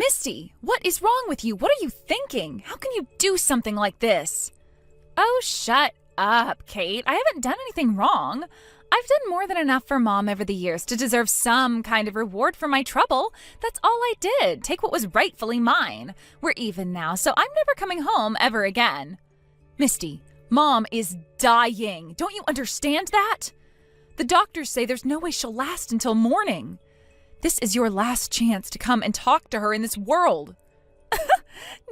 Misty, what is wrong with you? What are you thinking? How can you do something like this? Oh, shut up, Kate. I haven't done anything wrong. I've done more than enough for Mom over the years to deserve some kind of reward for my trouble. That's all I did. Take what was rightfully mine. We're even now, so I'm never coming home ever again. Misty, Mom is dying. Don't you understand that? The doctors say there's no way she'll last until morning. This is your last chance to come and talk to her in this world.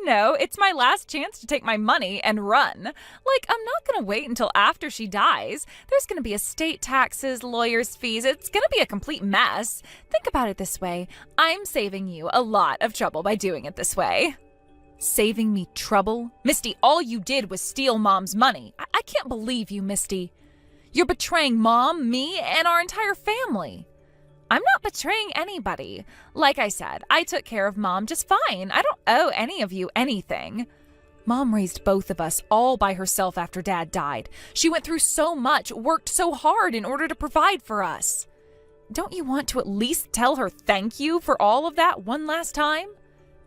No, it's my last chance to take my money and run. Like, I'm not going to wait until after she dies. There's going to be estate taxes, lawyers' fees. It's going to be a complete mess. Think about it this way. I'm saving you a lot of trouble by doing it this way. Saving me trouble? Misty, all you did was steal Mom's money. I can't believe you, Misty. You're betraying Mom, me, and our entire family. I'm not betraying anybody. Like I said, I took care of Mom just fine. I don't owe any of you anything. Mom raised both of us all by herself after Dad died. She went through so much, worked so hard in order to provide for us. Don't you want to at least tell her thank you for all of that one last time?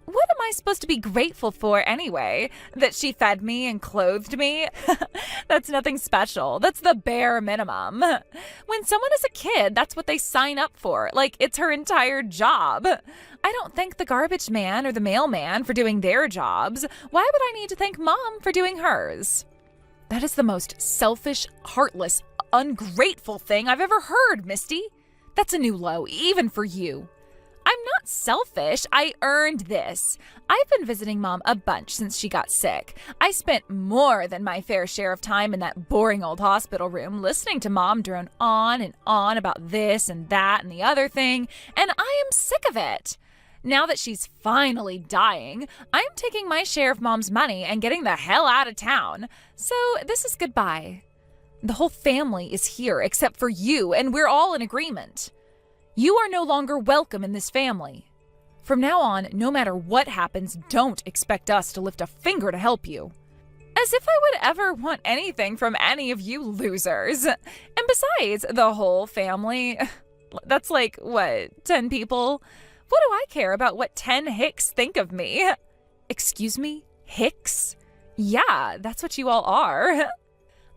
What am I supposed to be grateful for anyway? That she fed me and clothed me? That's nothing special. That's the bare minimum. When someone is a kid, that's what they sign up for. Like, it's her entire job. I don't thank the garbage man or the mailman for doing their jobs. Why would I need to thank Mom for doing hers? That is the most selfish, heartless, ungrateful thing I've ever heard, Misty. That's a new low, even for you. I'm not selfish. I earned this. I've been visiting Mom a bunch since she got sick. I spent more than my fair share of time in that boring old hospital room listening to Mom drone on and on about this and that and the other thing, and I am sick of it. Now that she's finally dying, I'm taking my share of Mom's money and getting the hell out of town. So this is goodbye. The whole family is here except for you, and we're all in agreement. You are no longer welcome in this family. From now on, no matter what happens, don't expect us to lift a finger to help you. As if I would ever want anything from any of you losers. And besides, the whole family, that's like, what, 10 people? What do I care about what 10 Hicks think of me? Excuse me? Hicks? Yeah, that's what you all are.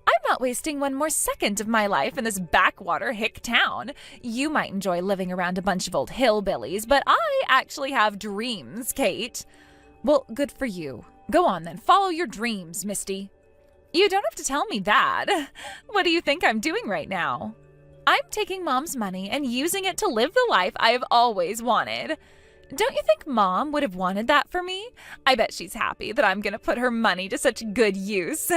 I'm not wasting one more second of my life in this backwater hick town. You might enjoy living around a bunch of old hillbillies, but I actually have dreams, Kate. Well, good for you. Go on then, follow your dreams, Misty. You don't have to tell me that. What do you think I'm doing right now? I'm taking Mom's money and using it to live the life I have always wanted. Don't you think Mom would have wanted that for me? I bet she's happy that I'm gonna put her money to such good use.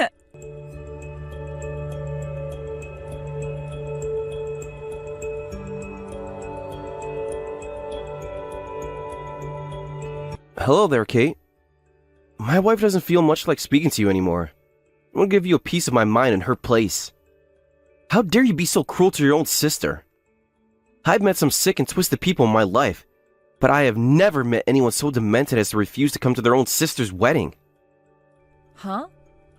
Hello there, Kate. My wife doesn't feel much like speaking to you anymore. I want to give you a piece of my mind in her place. How dare you be so cruel to your own sister? I've met some sick and twisted people in my life, but I have never met anyone so demented as to refuse to come to their own sister's wedding. Huh?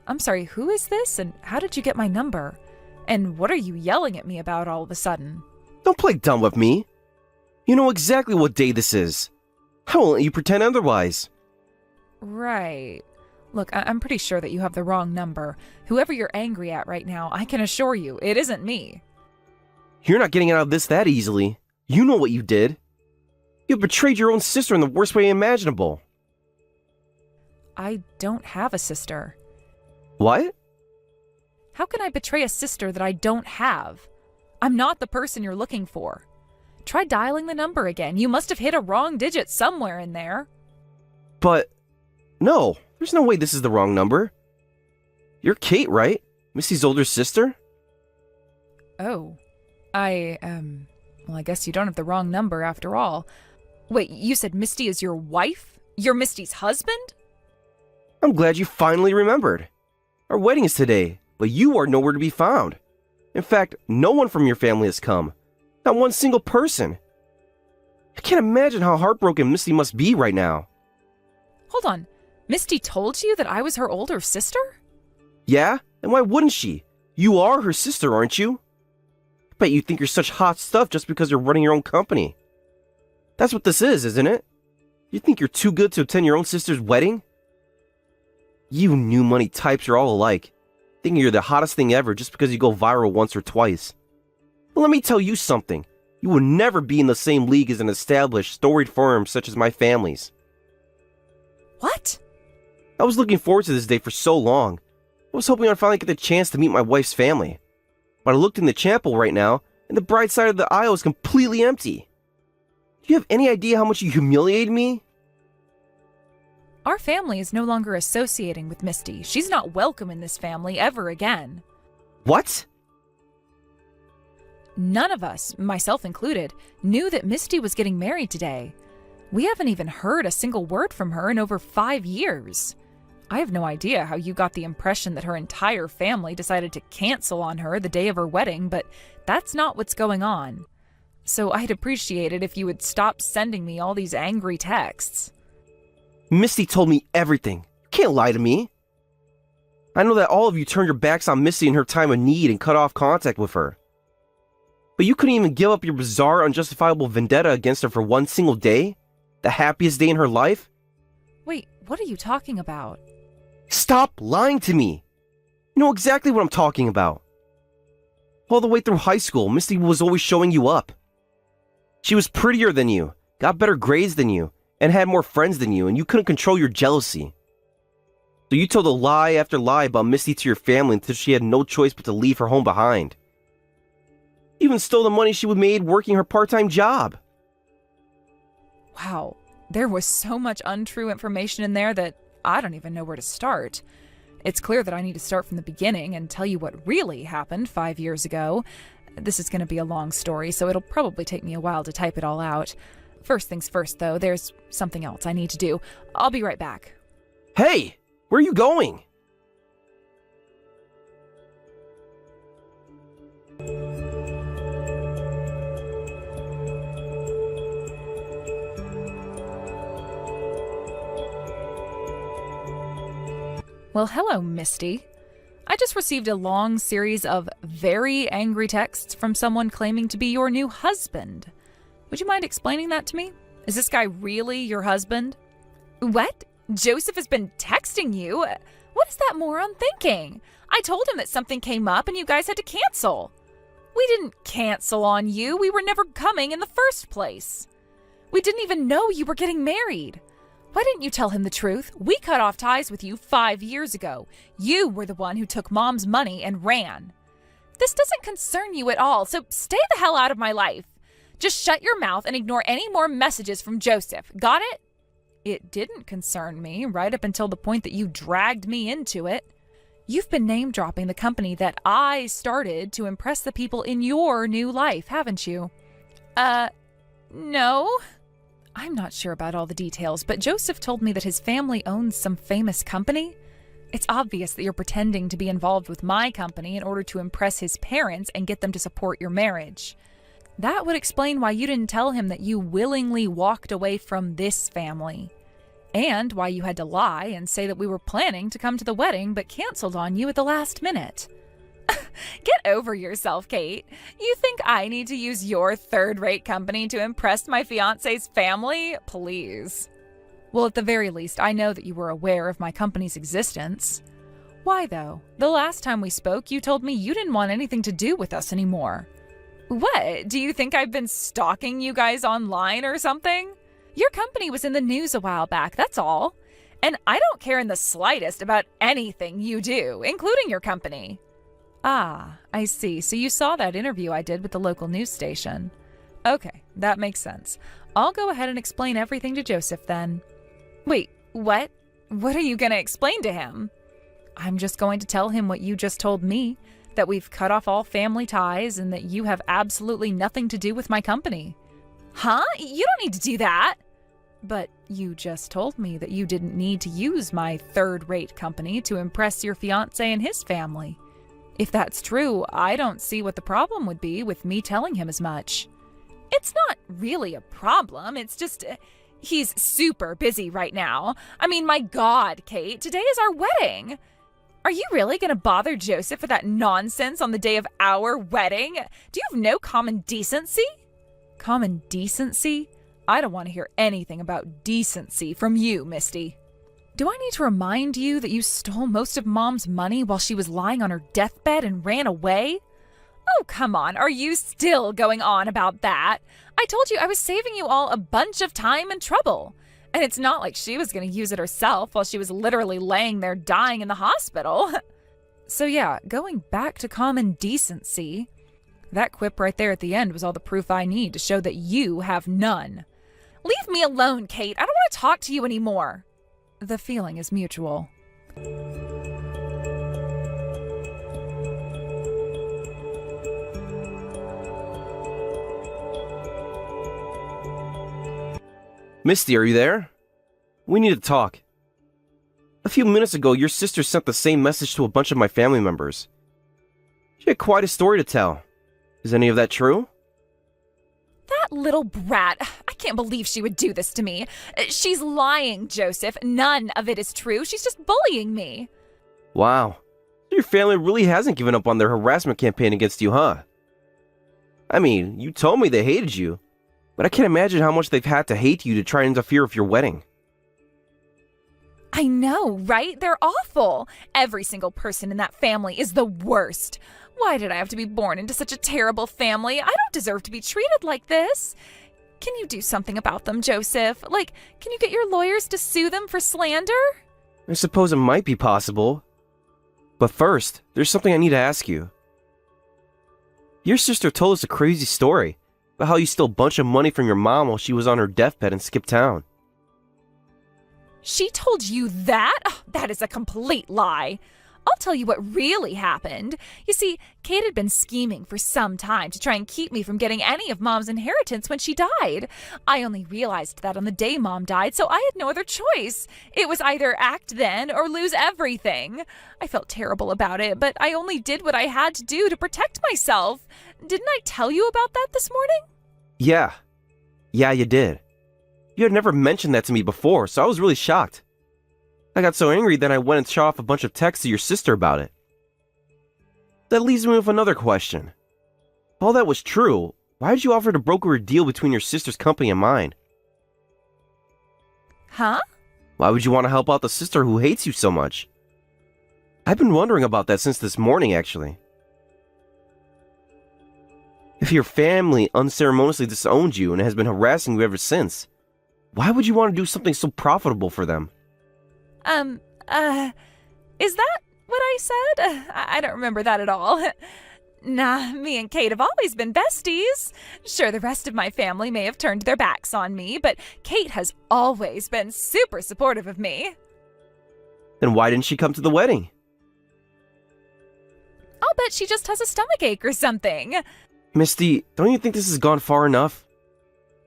I'm sorry, who is this, and how did you get my number? And what are you yelling at me about all of a sudden? Don't play dumb with me. You know exactly what day this is. I won't let you pretend otherwise. Right. Look, I'm pretty sure that you have the wrong number. Whoever you're angry at right now, I can assure you, it isn't me. You're not getting out of this that easily. You know what you did. You betrayed your own sister in the worst way imaginable. I don't have a sister. What? How can I betray a sister that I don't have? I'm not the person you're looking for. Try dialing the number again. You must have hit a wrong digit somewhere in there. But, no, there's no way this is the wrong number. You're Kate, right? Misty's older sister? Oh, well, I guess you don't have the wrong number after all. Wait, you said Misty is your wife? You're Misty's husband? I'm glad you finally remembered. Our wedding is today, but you are nowhere to be found. In fact, no one from your family has come. Not one single person. I can't imagine how heartbroken Misty must be right now. Hold on. Misty told you that I was her older sister? Yeah? And why wouldn't she? You are her sister, aren't you? I bet you think you're such hot stuff just because you're running your own company. That's what this is, isn't it? You think you're too good to attend your own sister's wedding? You new money types are all alike, thinking you're the hottest thing ever just because you go viral once or twice. But let me tell you something. You will never be in the same league as an established, storied firm such as my family's. What? I was looking forward to this day for so long. I was hoping I'd finally get the chance to meet my wife's family. But I looked in the chapel right now, and the bride's side of the aisle is completely empty. Do you have any idea how much you humiliated me? Our family is no longer associating with Misty. She's not welcome in this family ever again. What? None of us, myself included, knew that Misty was getting married today. We haven't even heard a single word from her in over 5 years. I have no idea how you got the impression that her entire family decided to cancel on her the day of her wedding, but that's not what's going on. So I'd appreciate it if you would stop sending me all these angry texts. Misty told me everything. You can't lie to me. I know that all of you turned your backs on Misty in her time of need and cut off contact with her. But you couldn't even give up your bizarre, unjustifiable vendetta against her for one single day? The happiest day in her life? Wait, what are you talking about? Stop lying to me! You know exactly what I'm talking about. All the way through high school, Misty was always showing you up. She was prettier than you, got better grades than you, and had more friends than you, and you couldn't control your jealousy. So you told a lie after lie about Misty to your family until she had no choice but to leave her home behind. You even stole the money she would made working her part-time job. Wow, there was so much untrue information in there that I don't even know where to start. It's clear that I need to start from the beginning and tell you what really happened 5 years ago. This is going to be a long story, so it'll probably take me a while to type it all out. First things first, though, there's something else I need to do. I'll be right back. Hey, where are you going? Well, hello, Misty. I just received a long series of very angry texts from someone claiming to be your new husband. Would you mind explaining that to me? Is this guy really your husband? What? Joseph has been texting you? What is that moron thinking? I told him that something came up and you guys had to cancel. We didn't cancel on you. We were never coming in the first place. We didn't even know you were getting married. Why didn't you tell him the truth? We cut off ties with you 5 years ago. You were the one who took Mom's money and ran. This doesn't concern you at all, so stay the hell out of my life. Just shut your mouth and ignore any more messages from Joseph. Got it? It didn't concern me right up until the point that you dragged me into it. You've been name-dropping the company that I started to impress the people in your new life, haven't you? No. I'm not sure about all the details, but Joseph told me that his family owns some famous company. It's obvious that you're pretending to be involved with my company in order to impress his parents and get them to support your marriage. That would explain why you didn't tell him that you willingly walked away from this family. And why you had to lie and say that we were planning to come to the wedding but canceled on you at the last minute. Get over yourself, Kate. You think I need to use your third-rate company to impress my fiancé's family? Please. Well, at the very least, I know that you were aware of my company's existence. Why, though? The last time we spoke, you told me you didn't want anything to do with us anymore. What? Do you think I've been stalking you guys online or something? Your company was in the news a while back, that's all. And I don't care in the slightest about anything you do, including your company. Ah, I see. So you saw that interview I did with the local news station. Okay, that makes sense. I'll go ahead and explain everything to Joseph then. Wait, what? What are you going to explain to him? I'm just going to tell him what you just told me, that we've cut off all family ties and that you have absolutely nothing to do with my company. Huh? You don't need to do that. But you just told me that you didn't need to use my third-rate company to impress your fiancé and his family. If that's true, I don't see what the problem would be with me telling him as much. It's not really a problem. It's just, he's super busy right now. I mean, my God, Kate, today is our wedding. Are you really going to bother Joseph with that nonsense on the day of our wedding? Do you have no common decency? Common decency? I don't want to hear anything about decency from you, Misty. Do I need to remind you that you stole most of Mom's money while she was lying on her deathbed and ran away? Oh, come on, are you still going on about that? I told you I was saving you all a bunch of time and trouble. And it's not like she was going to use it herself while she was literally laying there dying in the hospital. So yeah, going back to common decency, that quip right there at the end was all the proof I need to show that you have none. Leave me alone, Kate. I don't want to talk to you anymore. The feeling is mutual. Misty, are you there? We need to talk. A few minutes ago, your sister sent the same message to a bunch of my family members. She had quite a story to tell. Is any of that true? That little brat. I can't believe she would do this to me. She's lying, Joseph. None of it is true. She's just bullying me. Wow. Your family really hasn't given up on their harassment campaign against you, huh? I mean, you told me they hated you, but I can't imagine how much they've had to hate you to try and interfere with your wedding. I know, right? They're awful. Every single person in that family is the worst. Why did I have to be born into such a terrible family? I don't deserve to be treated like this. Can you do something about them, Joseph? Like, can you get your lawyers to sue them for slander? I suppose it might be possible. But first, there's something I need to ask you. Your sister told us a crazy story about how you stole a bunch of money from your mom while she was on her deathbed and skipped town. She told you that? Oh, that is a complete lie. I'll tell you what really happened. You see, Kate had been scheming for some time to try and keep me from getting any of Mom's inheritance when she died. I only realized that on the day Mom died, so I had no other choice. It was either act then or lose everything. I felt terrible about it, but I only did what I had to do to protect myself. Didn't I tell you about that this morning? Yeah, you did. You had never mentioned that to me before, so I was really shocked. I got so angry that I went and shot off a bunch of texts to your sister about it. That leaves me with another question. If all that was true, why did you offer to broker a deal between your sister's company and mine? Huh? Why would you want to help out the sister who hates you so much? I've been wondering about that since this morning, actually. If your family unceremoniously disowned you and has been harassing you ever since, why would you want to do something so profitable for them? Is that what I said? I don't remember that at all. Nah, me and Kate have always been besties. Sure, the rest of my family may have turned their backs on me, but Kate has always been super supportive of me. Then why didn't she come to the wedding? I'll bet she just has a stomachache or something. Misty, don't you think this has gone far enough?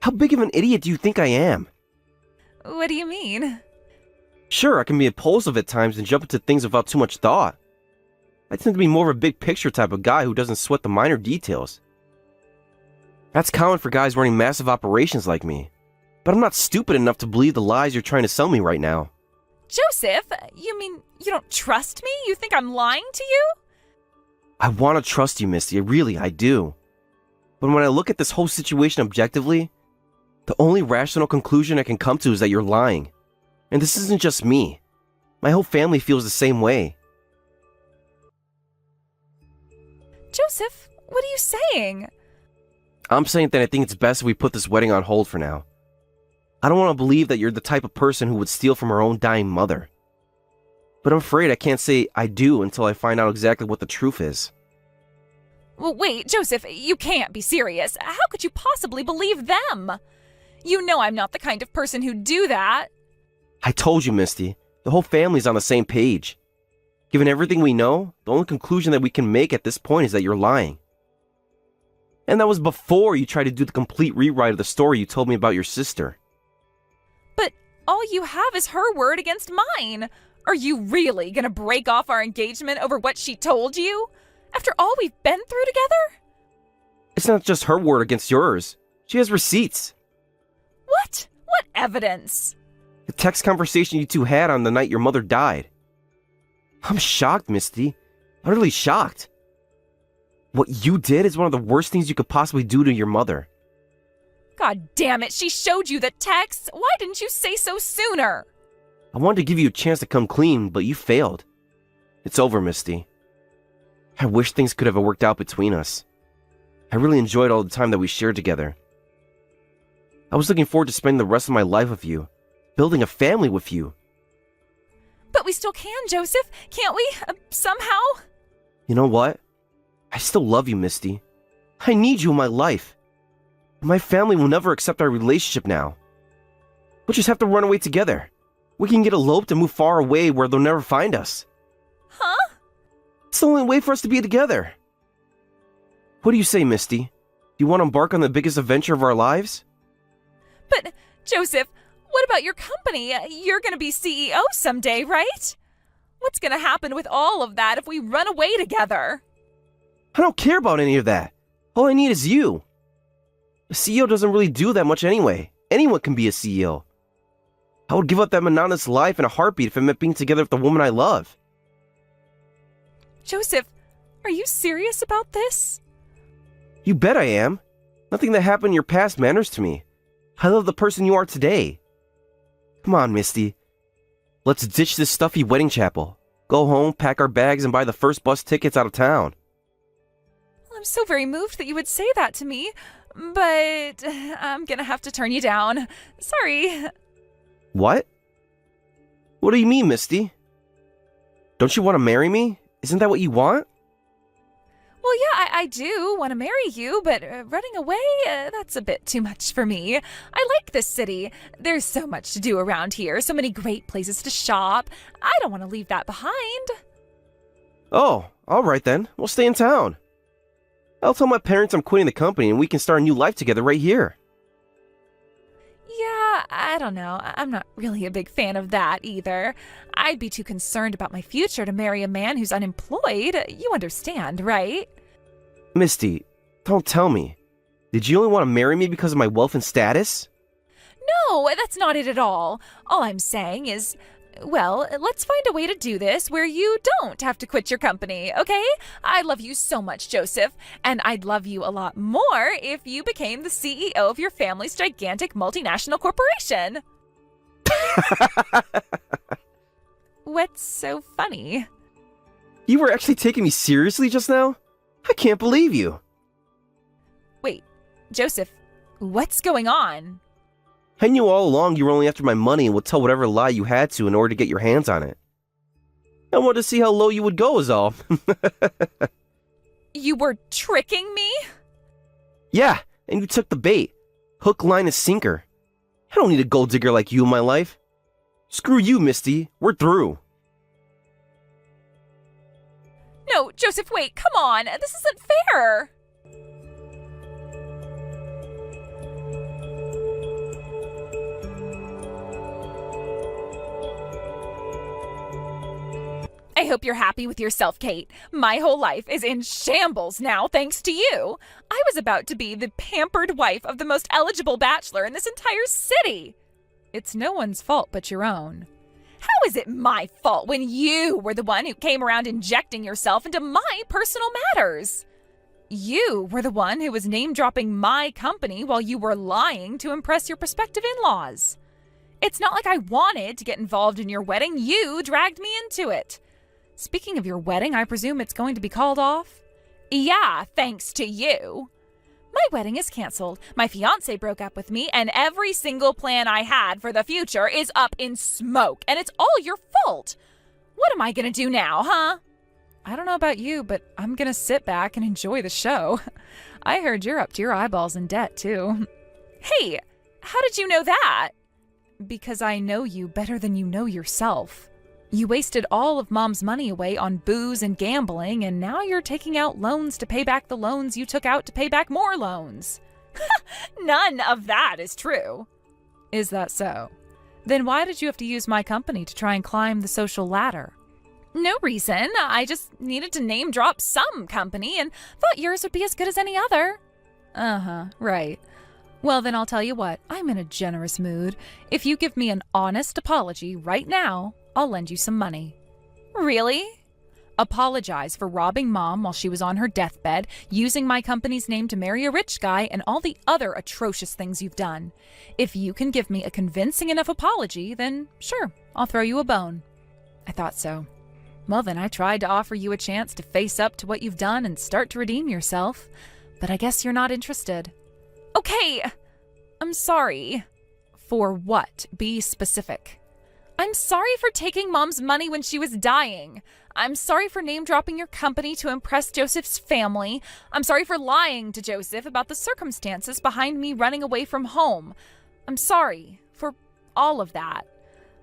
How big of an idiot do you think I am? What do you mean? Sure, I can be impulsive at times and jump into things without too much thought. I tend to be more of a big picture type of guy who doesn't sweat the minor details. That's common for guys running massive operations like me. But I'm not stupid enough to believe the lies you're trying to sell me right now. Joseph, you mean you don't trust me? You think I'm lying to you? I want to trust you, Misty. I do. But when I look at this whole situation objectively, the only rational conclusion I can come to is that you're lying. And this isn't just me. My whole family feels the same way. Joseph, what are you saying? I'm saying that I think it's best if we put this wedding on hold for now. I don't want to believe that you're the type of person who would steal from her own dying mother. But I'm afraid I can't say I do until I find out exactly what the truth is. Well, wait, Joseph, you can't be serious. How could you possibly believe them? You know I'm not the kind of person who'd do that. I told you, Misty. The whole family's on the same page. Given everything we know, the only conclusion that we can make at this point is that you're lying. And that was before you tried to do the complete rewrite of the story you told me about your sister. But all you have is her word against mine. Are you really gonna break off our engagement over what she told you? After all we've been through together? It's not just her word against yours. She has receipts. What? What evidence? The text conversation you two had on the night your mother died. I'm shocked, Misty. Utterly shocked. What you did is one of the worst things you could possibly do to your mother. God damn it, she showed you the texts. Why didn't you say so sooner? I wanted to give you a chance to come clean, but you failed. It's over, Misty. I wish things could have worked out between us. I really enjoyed all the time that we shared together. I was looking forward to spending the rest of my life with you, building a family with you. But we still can, Joseph. Can't we? Somehow? You know what? I still love you, Misty. I need you in my life. My family will never accept our relationship now. We'll just have to run away together. We can get eloped and move far away where they'll never find us. Huh? It's the only way for us to be together. What do you say, Misty? Do you want to embark on the biggest adventure of our lives? But, Joseph, what about your company? You're going to be CEO someday, right? What's going to happen with all of that if we run away together? I don't care about any of that. All I need is you. A CEO doesn't really do that much anyway. Anyone can be a CEO. I would give up that monotonous life in a heartbeat if it meant being together with the woman I love. Joseph, are you serious about this? You bet I am. Nothing that happened in your past matters to me. I love the person you are today. Come on, Misty. Let's ditch this stuffy wedding chapel. Go home, pack our bags, and buy the first bus tickets out of town. Well, I'm so very moved that you would say that to me, but I'm gonna have to turn you down. Sorry. What? What do you mean, Misty? Don't you want to marry me? Isn't that what you want? Well, yeah, I do want to marry you, but running away, that's a bit too much for me. I like this city. There's so much to do around here, so many great places to shop. I don't want to leave that behind. Oh, all right then. We'll stay in town. I'll tell my parents I'm quitting the company and we can start a new life together right here. Yeah, I don't know. I'm not really a big fan of that either. I'd be too concerned about my future to marry a man who's unemployed. You understand, right? Misty, don't tell me. Did you only want to marry me because of my wealth and status? No, that's not it at all. All I'm saying is, well, let's find a way to do this where you don't have to quit your company, okay? I love you so much, Joseph, and I'd love you a lot more if you became the CEO of your family's gigantic multinational corporation. What's so funny? You were actually taking me seriously just now? I can't believe you. Wait, Joseph, what's going on? I knew all along you were only after my money and would tell whatever lie you had to in order to get your hands on it. I wanted to see how low you would go is all. You were tricking me? Yeah, and you took the bait. Hook, line, and sinker. I don't need a gold digger like you in my life. Screw you, Misty. We're through. No, Joseph, wait, come on. This isn't fair. I hope you're happy with yourself, Kate. My whole life is in shambles now, thanks to you. I was about to be the pampered wife of the most eligible bachelor in this entire city. It's no one's fault but your own. How is it my fault when you were the one who came around injecting yourself into my personal matters? You were the one who was name-dropping my company while you were lying to impress your prospective in-laws. It's not like I wanted to get involved in your wedding. You dragged me into it. Speaking of your wedding, I presume it's going to be called off? Yeah, thanks to you. My wedding is canceled. My fiancé broke up with me, and every single plan I had for the future is up in smoke, and it's all your fault. What am I going to do now, huh? I don't know about you, but I'm going to sit back and enjoy the show. I heard you're up to your eyeballs in debt, too. Hey, how did you know that? Because I know you better than you know yourself. You wasted all of Mom's money away on booze and gambling, and now you're taking out loans to pay back the loans you took out to pay back more loans. None of that is true. Is that so? Then why did you have to use my company to try and climb the social ladder? No reason. I just needed to name drop some company and thought yours would be as good as any other. Uh-huh, right. Well, then I'll tell you what. I'm in a generous mood. If you give me an honest apology right now, I'll lend you some money. Really? Apologize for robbing Mom while she was on her deathbed, using my company's name to marry a rich guy, and all the other atrocious things you've done. If you can give me a convincing enough apology, then sure, I'll throw you a bone." I thought so. Well, then I tried to offer you a chance to face up to what you've done and start to redeem yourself, but I guess you're not interested. Okay, I'm sorry. For what? Be specific. I'm sorry for taking Mom's money when she was dying. I'm sorry for name-dropping your company to impress Joseph's family. I'm sorry for lying to Joseph about the circumstances behind me running away from home. I'm sorry for all of that.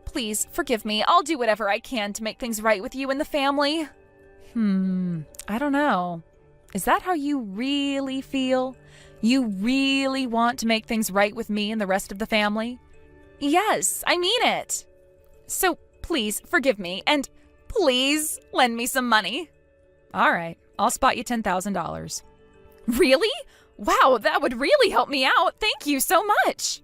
Please, forgive me. I'll do whatever I can to make things right with you and the family. I don't know. Is that how you really feel? You really want to make things right with me and the rest of the family? Yes, I mean it. So please forgive me, and please lend me some money. All right, I'll spot you $10,000. Really? Wow, that would really help me out. Thank you so much.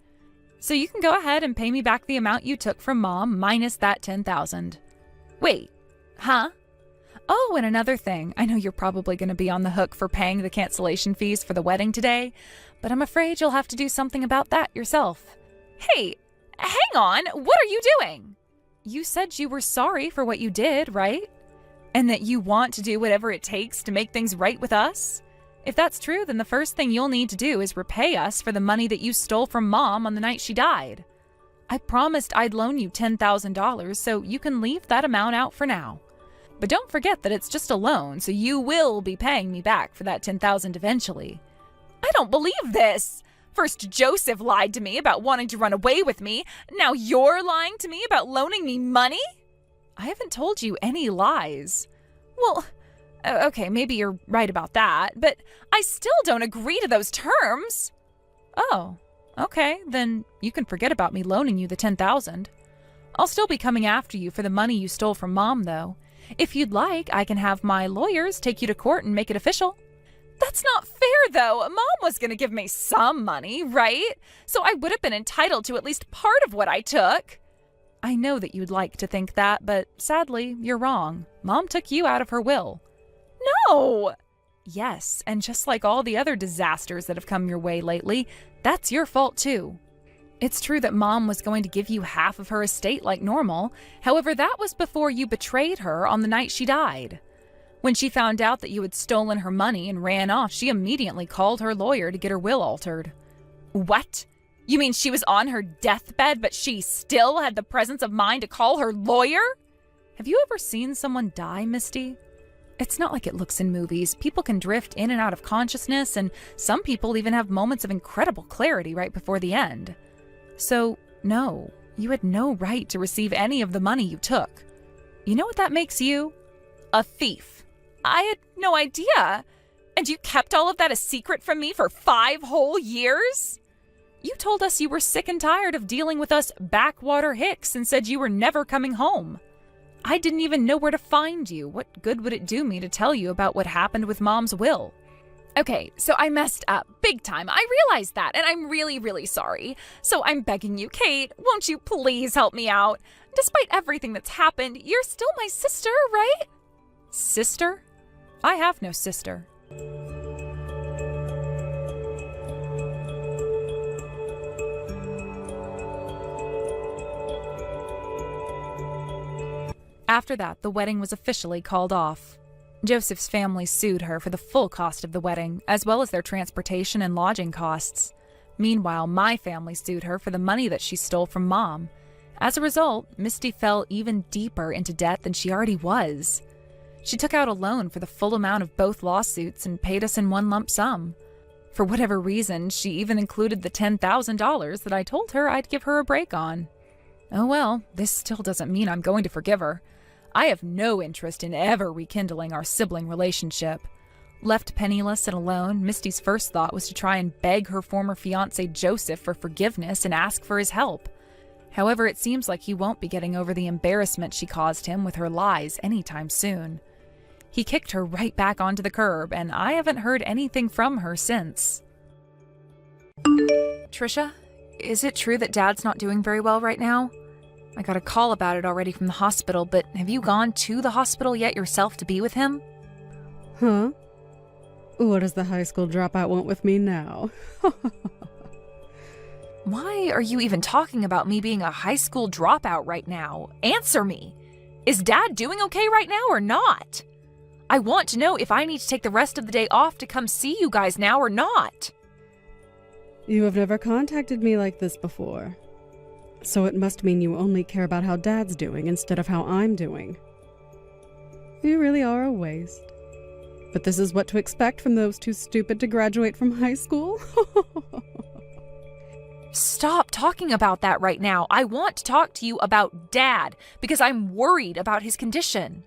So you can go ahead and pay me back the amount you took from Mom minus that $10,000. Wait, huh? Oh, and another thing. I know you're probably going to be on the hook for paying the cancellation fees for the wedding today, but I'm afraid you'll have to do something about that yourself. Hey, hang on. What are you doing? You said you were sorry for what you did, right? And that you want to do whatever it takes to make things right with us? If that's true, then the first thing you'll need to do is repay us for the money that you stole from Mom on the night she died. I promised I'd loan you $10,000, so you can leave that amount out for now. But don't forget that it's just a loan, so you will be paying me back for that $10,000 eventually. I don't believe this! First Joseph lied to me about wanting to run away with me. Now you're lying to me about loaning me money? I haven't told you any lies. Well, okay, maybe you're right about that, but I still don't agree to those terms. Oh, okay, then you can forget about me loaning you the $10,000. I'll still be coming after you for the money you stole from Mom, though. If you'd like, I can have my lawyers take you to court and make it official. That's not fair, though. Mom was going to give me some money, right? So I would have been entitled to at least part of what I took. I know that you'd like to think that, but sadly, you're wrong. Mom took you out of her will. No! Yes, and just like all the other disasters that have come your way lately, that's your fault too. It's true that Mom was going to give you half of her estate like normal. However, that was before you betrayed her on the night she died. When she found out that you had stolen her money and ran off, she immediately called her lawyer to get her will altered. What? You mean she was on her deathbed, but she still had the presence of mind to call her lawyer? Have you ever seen someone die, Misty? It's not like it looks in movies. People can drift in and out of consciousness, and some people even have moments of incredible clarity right before the end. So, no, you had no right to receive any of the money you took. You know what that makes you? A thief. I had no idea. And you kept all of that a secret from me for 5 whole years? You told us you were sick and tired of dealing with us backwater hicks and said you were never coming home. I didn't even know where to find you. What good would it do me to tell you about what happened with Mom's will? Okay, so I messed up big time. I realize that, and I'm really, really sorry. So I'm begging you, Kate, won't you please help me out? Despite everything that's happened, you're still my sister, right? Sister? I have no sister. After that, the wedding was officially called off. Joseph's family sued her for the full cost of the wedding, as well as their transportation and lodging costs. Meanwhile, my family sued her for the money that she stole from Mom. As a result, Misty fell even deeper into debt than she already was. She took out a loan for the full amount of both lawsuits and paid us in one lump sum. For whatever reason, she even included the $10,000 that I told her I'd give her a break on. Oh well, this still doesn't mean I'm going to forgive her. I have no interest in ever rekindling our sibling relationship. Left penniless and alone, Misty's first thought was to try and beg her former fiancé Joseph for forgiveness and ask for his help. However, it seems like he won't be getting over the embarrassment she caused him with her lies anytime soon. He kicked her right back onto the curb, and I haven't heard anything from her since. Trisha, is it true that Dad's not doing very well right now? I got a call about it already from the hospital, but have you gone to the hospital yet yourself to be with him? Huh? What does the high school dropout want with me now? Why are you even talking about me being a high school dropout right now? Answer me! Is Dad doing okay right now or not? I want to know if I need to take the rest of the day off to come see you guys now or not. You have never contacted me like this before. So it must mean you only care about how Dad's doing instead of how I'm doing. You really are a waste. But this is what to expect from those too stupid to graduate from high school? Stop talking about that right now. I want to talk to you about Dad because I'm worried about his condition.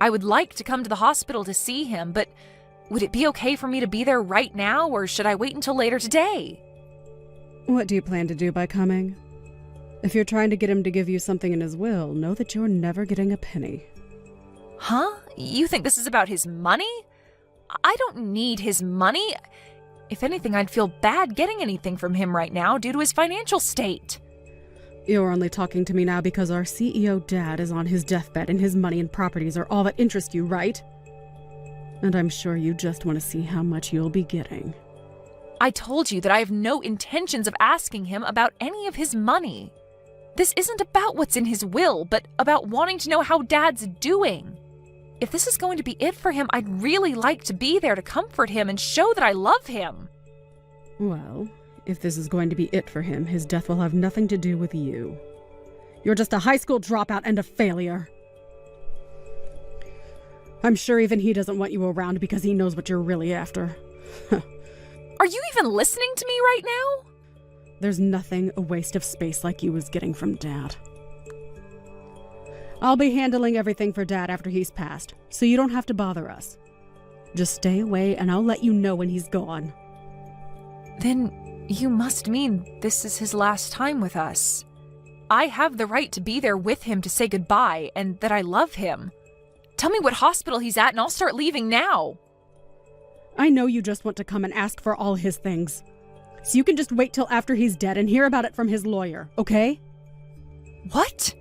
I would like to come to the hospital to see him, but would it be okay for me to be there right now, or should I wait until later today? What do you plan to do by coming? If you're trying to get him to give you something in his will, know that you're never getting a penny. Huh? You think this is about his money? I don't need his money. If anything, I'd feel bad getting anything from him right now due to his financial state. You're only talking to me now because our CEO Dad is on his deathbed and his money and properties are all that interest you, right? And I'm sure you just want to see how much you'll be getting. I told you that I have no intentions of asking him about any of his money. This isn't about what's in his will, but about wanting to know how Dad's doing. If this is going to be it for him, I'd really like to be there to comfort him and show that I love him. Well, if this is going to be it for him, his death will have nothing to do with you. You're just a high school dropout and a failure. I'm sure even he doesn't want you around because he knows what you're really after. Are you even listening to me right now? There's nothing a waste of space like you was getting from Dad. I'll be handling everything for Dad after he's passed, so you don't have to bother us. Just stay away and I'll let you know when he's gone. Then you must mean this is his last time with us. I have the right to be there with him to say goodbye and that I love him. Tell me what hospital he's at and I'll start leaving now. I know you just want to come and ask for all his things. So you can just wait till after he's dead and hear about it from his lawyer, okay? What?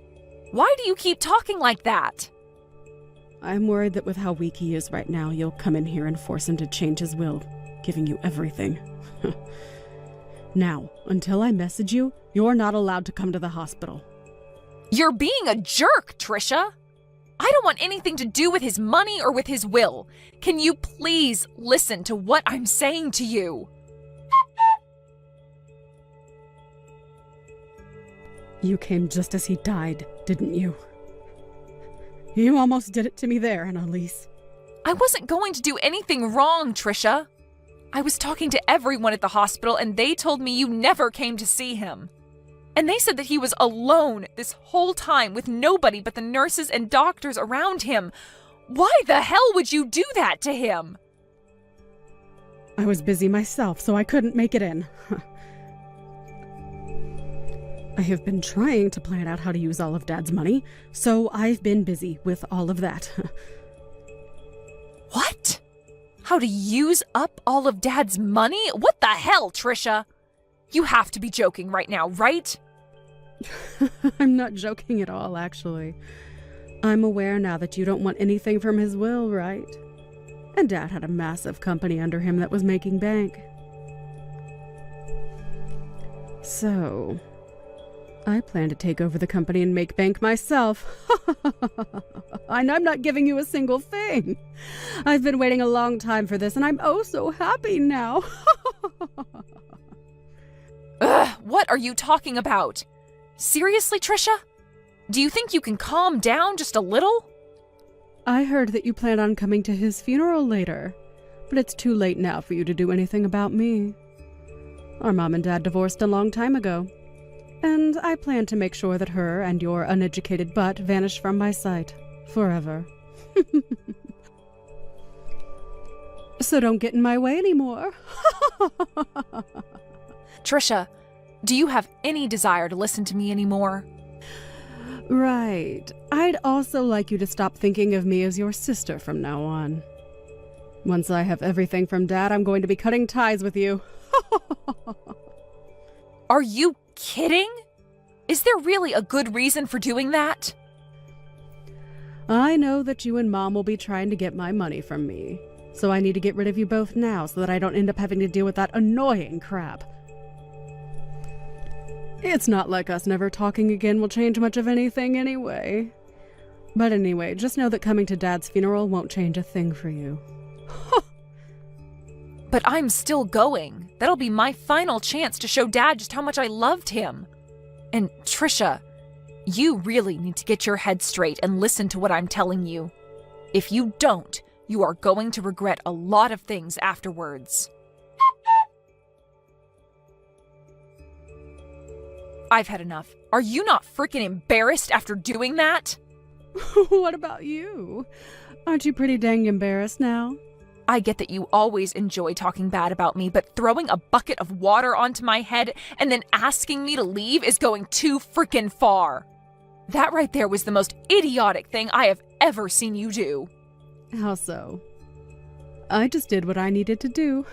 Why do you keep talking like that? I'm worried that with how weak he is right now, you'll come in here and force him to change his will, giving you everything. Now, until I message you, you're not allowed to come to the hospital. You're being a jerk, Trisha. I don't want anything to do with his money or with his will. Can you please listen to what I'm saying to you? You came just as he died, didn't you? You almost did it to me there, Annalise. I wasn't going to do anything wrong, Trisha. I was talking to everyone at the hospital and they told me you never came to see him. And they said that he was alone this whole time with nobody but the nurses and doctors around him. Why the hell would you do that to him? I was busy myself, so I couldn't make it in. I have been trying to plan out how to use all of Dad's money, so I've been busy with all of that. What? How to use up all of Dad's money? What the hell, Trisha? You have to be joking right now, right? I'm not joking at all, actually. I'm aware now that you don't want anything from his will, right? And Dad had a massive company under him that was making bank. So, I plan to take over the company and make bank myself. And I'm not giving you a single thing. I've been waiting a long time for this, and I'm oh so happy now. Ugh, what are you talking about? Seriously, Trisha? Do you think you can calm down just a little? I heard that you plan on coming to his funeral later, but it's too late now for you to do anything about me. Our mom and dad divorced a long time ago, and I plan to make sure that her and your uneducated butt vanish from my sight forever. So don't get in my way anymore. Trisha, do you have any desire to listen to me anymore? Right. I'd also like you to stop thinking of me as your sister from now on. Once I have everything from Dad, I'm going to be cutting ties with you. Are you kidding? Is there really a good reason for doing that? I know that you and Mom will be trying to get my money from me, so I need to get rid of you both now so that I don't end up having to deal with that annoying crap. It's not like us never talking again will change much of anything anyway. But anyway, just know that coming to Dad's funeral won't change a thing for you. But I'm still going. That'll be my final chance to show Dad just how much I loved him. And Trisha, you really need to get your head straight and listen to what I'm telling you. If you don't, you are going to regret a lot of things afterwards. I've had enough. Are you not freaking embarrassed after doing that? What about you? Aren't you pretty dang embarrassed now? I get that you always enjoy talking bad about me, but throwing a bucket of water onto my head and then asking me to leave is going too freaking far. That right there was the most idiotic thing I have ever seen you do. How so? I just did what I needed to do.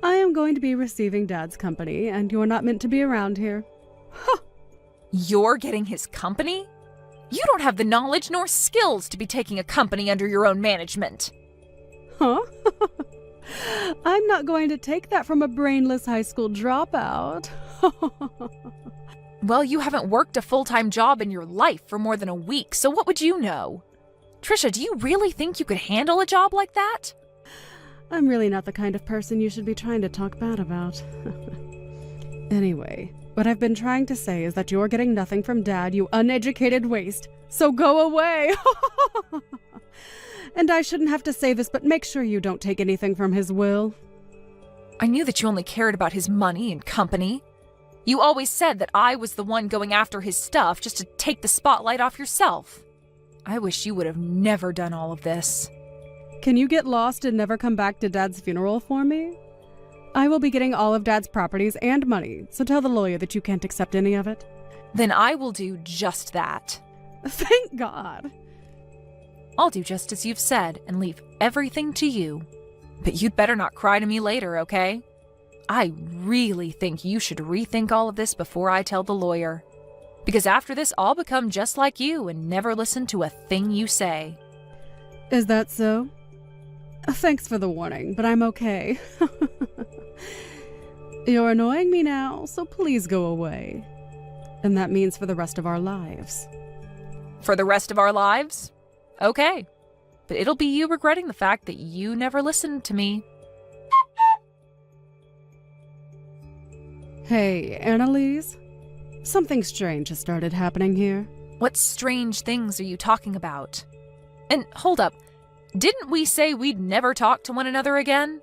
I am going to be receiving Dad's company, and you're not meant to be around here. You're getting his company? You don't have the knowledge nor skills to be taking a company under your own management. Huh? I'm not going to take that from a brainless high school dropout. Well, you haven't worked a full-time job in your life for more than a week, so what would you know? Trisha, do you really think you could handle a job like that? I'm really not the kind of person you should be trying to talk bad about. Anyway, what I've been trying to say is that you're getting nothing from Dad, you uneducated waste. So go away! And I shouldn't have to say this, but make sure you don't take anything from his will. I knew that you only cared about his money and company. You always said that I was the one going after his stuff just to take the spotlight off yourself. I wish you would have never done all of this. Can you get lost and never come back to Dad's funeral for me? I will be getting all of Dad's properties and money, so tell the lawyer that you can't accept any of it. Then I will do just that. Thank God. I'll do just as you've said and leave everything to you. But you'd better not cry to me later, okay? I really think you should rethink all of this before I tell the lawyer. Because after this, I'll become just like you and never listen to a thing you say. Is that so? Thanks for the warning, but I'm okay. You're annoying me now, so please go away. And that means for the rest of our lives. For the rest of our lives? Okay. But it'll be you regretting the fact that you never listened to me. Hey, Annalise? Something strange has started happening here. What strange things are you talking about? And hold up, didn't we say we'd never talk to one another again?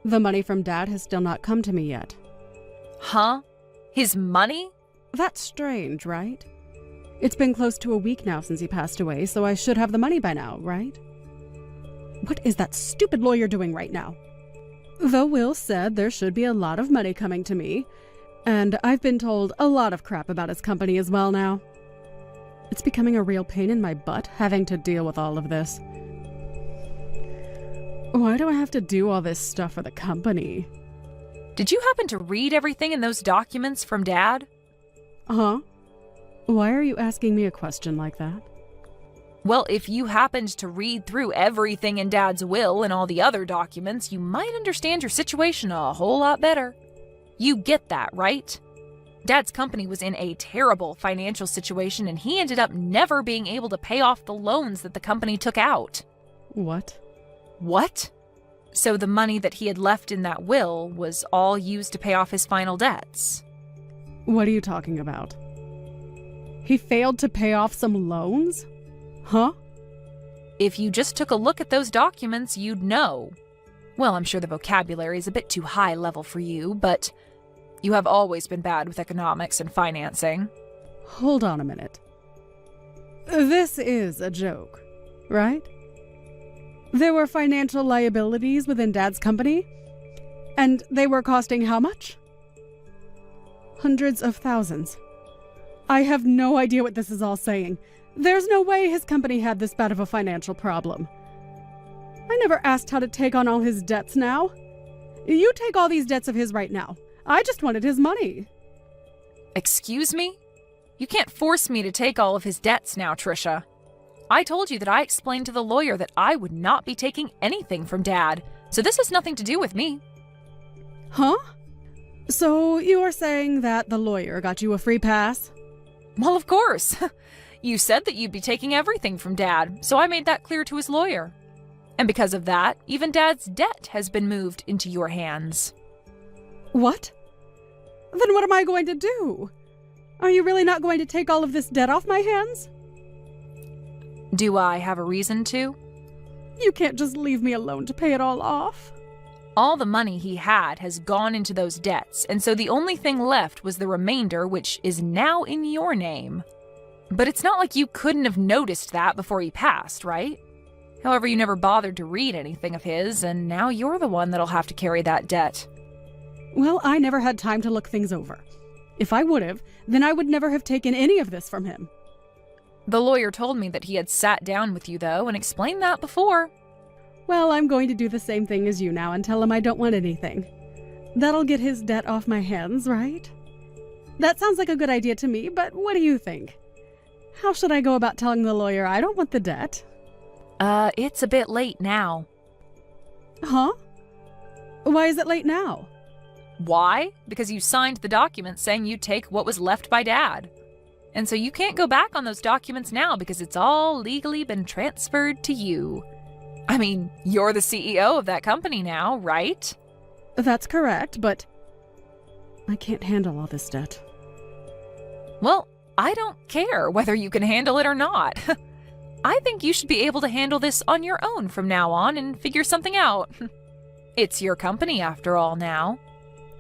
The money from Dad has still not come to me yet. Huh? His money? That's strange, right? It's been close to a week now since he passed away, so I should have the money by now, right? What is that stupid lawyer doing right now? Though Will said there should be a lot of money coming to me, and I've been told a lot of crap about his company as well now. It's becoming a real pain in my butt having to deal with all of this. Why do I have to do all this stuff for the company? Did you happen to read everything in those documents from Dad? Huh? Why are you asking me a question like that? Well, if you happened to read through everything in Dad's will and all the other documents, you might understand your situation a whole lot better. You get that, right? Dad's company was in a terrible financial situation and he ended up never being able to pay off the loans that the company took out. What? What? So the money that he had left in that will was all used to pay off his final debts. What are you talking about? He failed to pay off some loans? Huh? If you just took a look at those documents, you'd know. Well, I'm sure the vocabulary is a bit too high level for you, but you have always been bad with economics and financing. Hold on a minute. This is a joke, right? There were financial liabilities within Dad's company, and they were costing how much? Hundreds of thousands. I have no idea what this is all saying. There's no way his company had this bad of a financial problem. I never asked how to take on all his debts now. You take all these debts of his right now. I just wanted his money. Excuse me? You can't force me to take all of his debts now, Trisha. I told you that I explained to the lawyer that I would not be taking anything from Dad, so this has nothing to do with me. Huh? So you're saying that the lawyer got you a free pass? Well, of course. You said that you'd be taking everything from Dad, so I made that clear to his lawyer. And because of that, even Dad's debt has been moved into your hands. What? Then what am I going to do? Are you really not going to take all of this debt off my hands? Do I have a reason to? You can't just leave me alone to pay it all off. All the money he had has gone into those debts, and so the only thing left was the remainder, which is now in your name. But it's not like you couldn't have noticed that before he passed, right? However, you never bothered to read anything of his, and now you're the one that'll have to carry that debt. Well, I never had time to look things over. If I would have, then I would never have taken any of this from him. The lawyer told me that he had sat down with you, though, and explained that before. Well, I'm going to do the same thing as you now and tell him I don't want anything. That'll get his debt off my hands, right? That sounds like a good idea to me, but what do you think? How should I go about telling the lawyer I don't want the debt? It's a bit late now. Huh? Why is it late now? Why? Because you signed the document saying you'd take what was left by Dad. And so you can't go back on those documents now because it's all legally been transferred to you. I mean, you're the CEO of that company now, right? That's correct, but I can't handle all this debt. Well, I don't care whether you can handle it or not. I think you should be able to handle this on your own from now on and figure something out. It's your company after all now.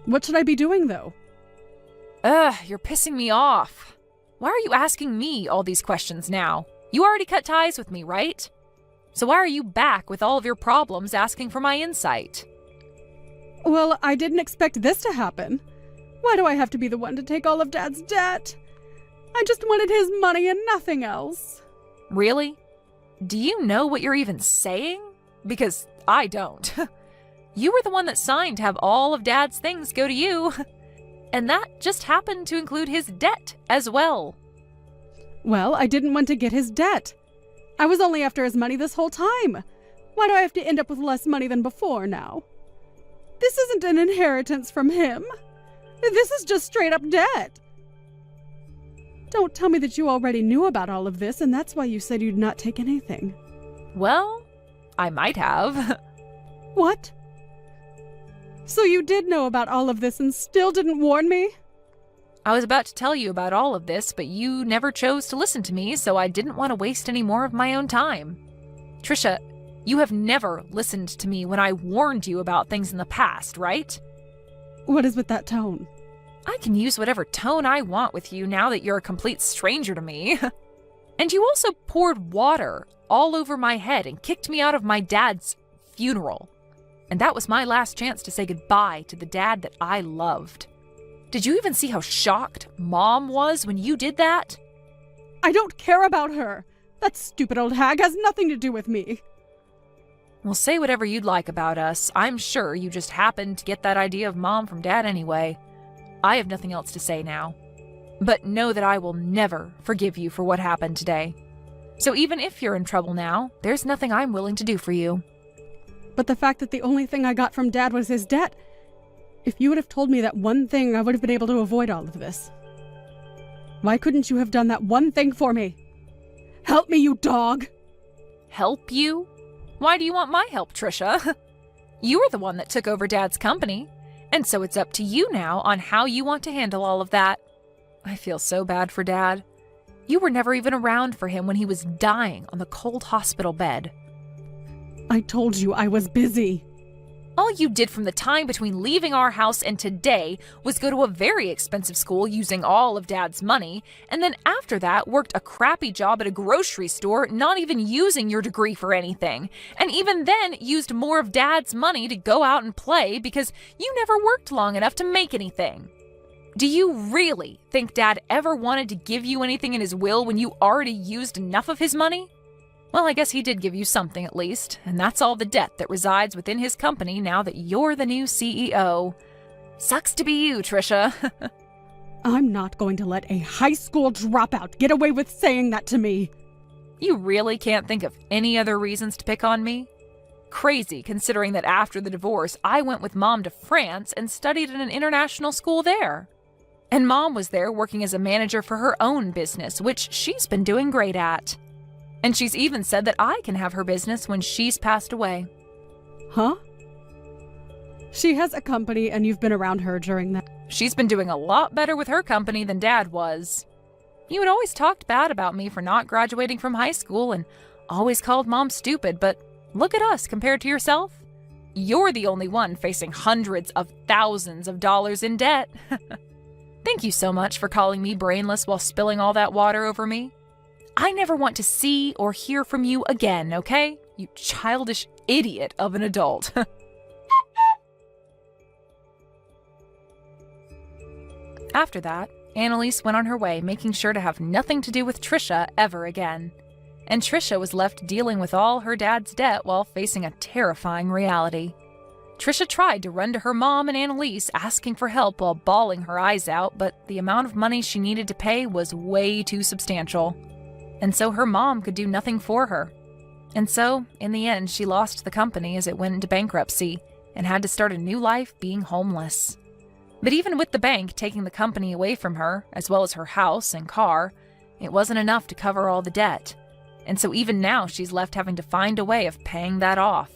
What should I be doing, though? You're pissing me off. Why are you asking me all these questions now? You already cut ties with me, right? So why are you back with all of your problems asking for my insight? Well, I didn't expect this to happen. Why do I have to be the one to take all of Dad's debt? I just wanted his money and nothing else. Really? Do you know what you're even saying? Because I don't. You were the one that signed to have all of Dad's things go to you. And that just happened to include his debt as well. Well, I didn't want to get his debt. I was only after his money this whole time. Why do I have to end up with less money than before now? This isn't an inheritance from him. This is just straight up debt. Don't tell me that you already knew about all of this and that's why you said you'd not take anything. Well, I might have. What? So you did know about all of this and still didn't warn me? I was about to tell you about all of this, but you never chose to listen to me, so I didn't want to waste any more of my own time. Trisha, you have never listened to me when I warned you about things in the past, right? What is with that tone? I can use whatever tone I want with you now that you're a complete stranger to me. And you also poured water all over my head and kicked me out of my dad's funeral. And that was my last chance to say goodbye to the dad that I loved. Did you even see how shocked Mom was when you did that? I don't care about her. That stupid old hag has nothing to do with me. Well, say whatever you'd like about us. I'm sure you just happened to get that idea of Mom from Dad anyway. I have nothing else to say now. But know that I will never forgive you for what happened today. So even if you're in trouble now, there's nothing I'm willing to do for you. But the fact that the only thing I got from Dad was his debt, if you would have told me that one thing, I would have been able to avoid all of this. Why couldn't you have done that one thing for me? Help me, you dog! Help you? Why do you want my help, Trisha? You were the one that took over Dad's company, and so it's up to you now on how you want to handle all of that. I feel so bad for Dad. You were never even around for him when he was dying on the cold hospital bed. I told you I was busy. All you did from the time between leaving our house and today was go to a very expensive school using all of Dad's money, and then after that worked a crappy job at a grocery store, not even using your degree for anything, and even then used more of Dad's money to go out and play because you never worked long enough to make anything. Do you really think Dad ever wanted to give you anything in his will when you already used enough of his money? Well, I guess he did give you something at least, and that's all the debt that resides within his company now that you're the new CEO. Sucks to be you, Trisha. I'm not going to let a high school dropout get away with saying that to me. You really can't think of any other reasons to pick on me? Crazy, considering that after the divorce, I went with Mom to France and studied in an international school there. And Mom was there working as a manager for her own business, which she's been doing great at. And she's even said that I can have her business when she's passed away. Huh? She has a company and you've been around her during that. She's been doing a lot better with her company than Dad was. You had always talked bad about me for not graduating from high school and always called Mom stupid, but look at us compared to yourself. You're the only one facing hundreds of thousands of dollars in debt. Thank you so much for calling me brainless while spilling all that water over me. I never want to see or hear from you again, okay? You childish idiot of an adult. After that, Annalise went on her way, making sure to have nothing to do with Trisha ever again. And Trisha was left dealing with all her dad's debt while facing a terrifying reality. Trisha tried to run to her mom and Annalise asking for help while bawling her eyes out, but the amount of money she needed to pay was way too substantial. And so her mom could do nothing for her. And so, in the end, she lost the company as it went into bankruptcy and had to start a new life being homeless. But even with the bank taking the company away from her, as well as her house and car, it wasn't enough to cover all the debt. And so even now she's left having to find a way of paying that off.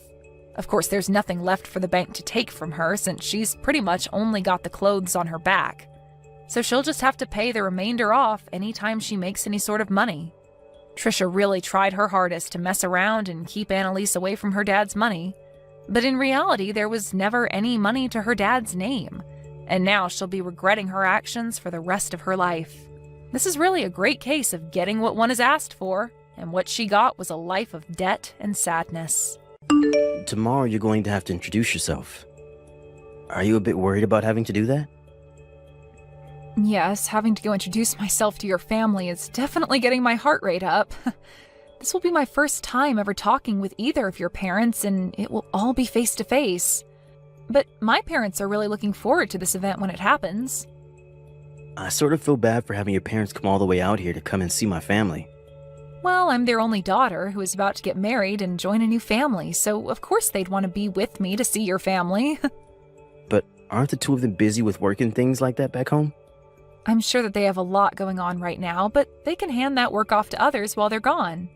Of course, there's nothing left for the bank to take from her since she's pretty much only got the clothes on her back. So she'll just have to pay the remainder off anytime she makes any sort of money. Trisha really tried her hardest to mess around and keep Annalise away from her dad's money. But in reality, there was never any money to her dad's name. And now she'll be regretting her actions for the rest of her life. This is really a great case of getting what one is asked for, and what she got was a life of debt and sadness. Tomorrow you're going to have to introduce yourself. Are you a bit worried about having to do that? Yes, having to go introduce myself to your family is definitely getting my heart rate up. This will be my first time ever talking with either of your parents, and it will all be face to face. But my parents are really looking forward to this event when it happens. I sort of feel bad for having your parents come all the way out here to come and see my family. Well, I'm their only daughter who is about to get married and join a new family, so of course they'd want to be with me to see your family. But aren't the two of them busy with work and things like that back home? I'm sure that they have a lot going on right now, but they can hand that work off to others while they're gone.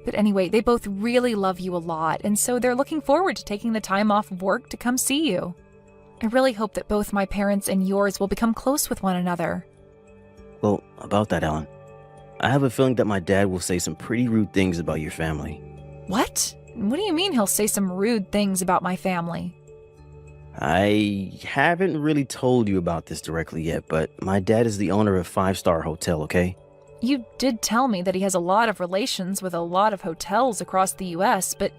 But anyway, they both really love you a lot, and so they're looking forward to taking the time off of work to come see you. I really hope that both my parents and yours will become close with one another. Well, about that, Ellen, I have a feeling that my dad will say some pretty rude things about your family. What? What do you mean he'll say some rude things about my family? I haven't really told you about this directly yet, but my dad is the owner of a 5-star hotel, okay? You did tell me that he has a lot of relations with a lot of hotels across the US, but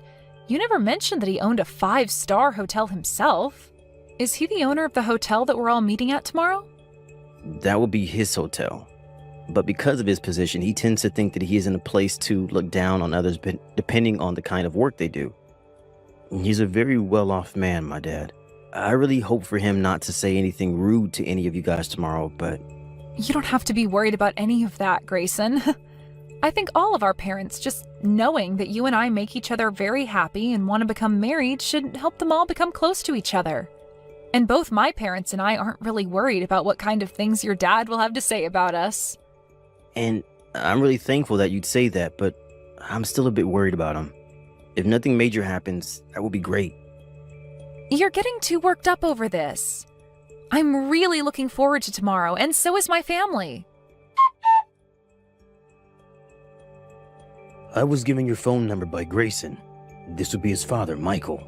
you never mentioned that he owned a 5-star hotel himself. Is he the owner of the hotel that we're all meeting at tomorrow? That will be his hotel. But because of his position, he tends to think that he is in a place to look down on others depending on the kind of work they do. He's a very well-off man, my dad. I really hope for him not to say anything rude to any of you guys tomorrow, but... You don't have to be worried about any of that, Grayson. I think all of our parents, just knowing that you and I make each other very happy and want to become married, should help them all become close to each other. And both my parents and I aren't really worried about what kind of things your dad will have to say about us. And I'm really thankful that you'd say that, but I'm still a bit worried about him. If nothing major happens, that would be great. You're getting too worked up over this. I'm really looking forward to tomorrow, and so is my family. I was given your phone number by Grayson. This would be his father, Michael.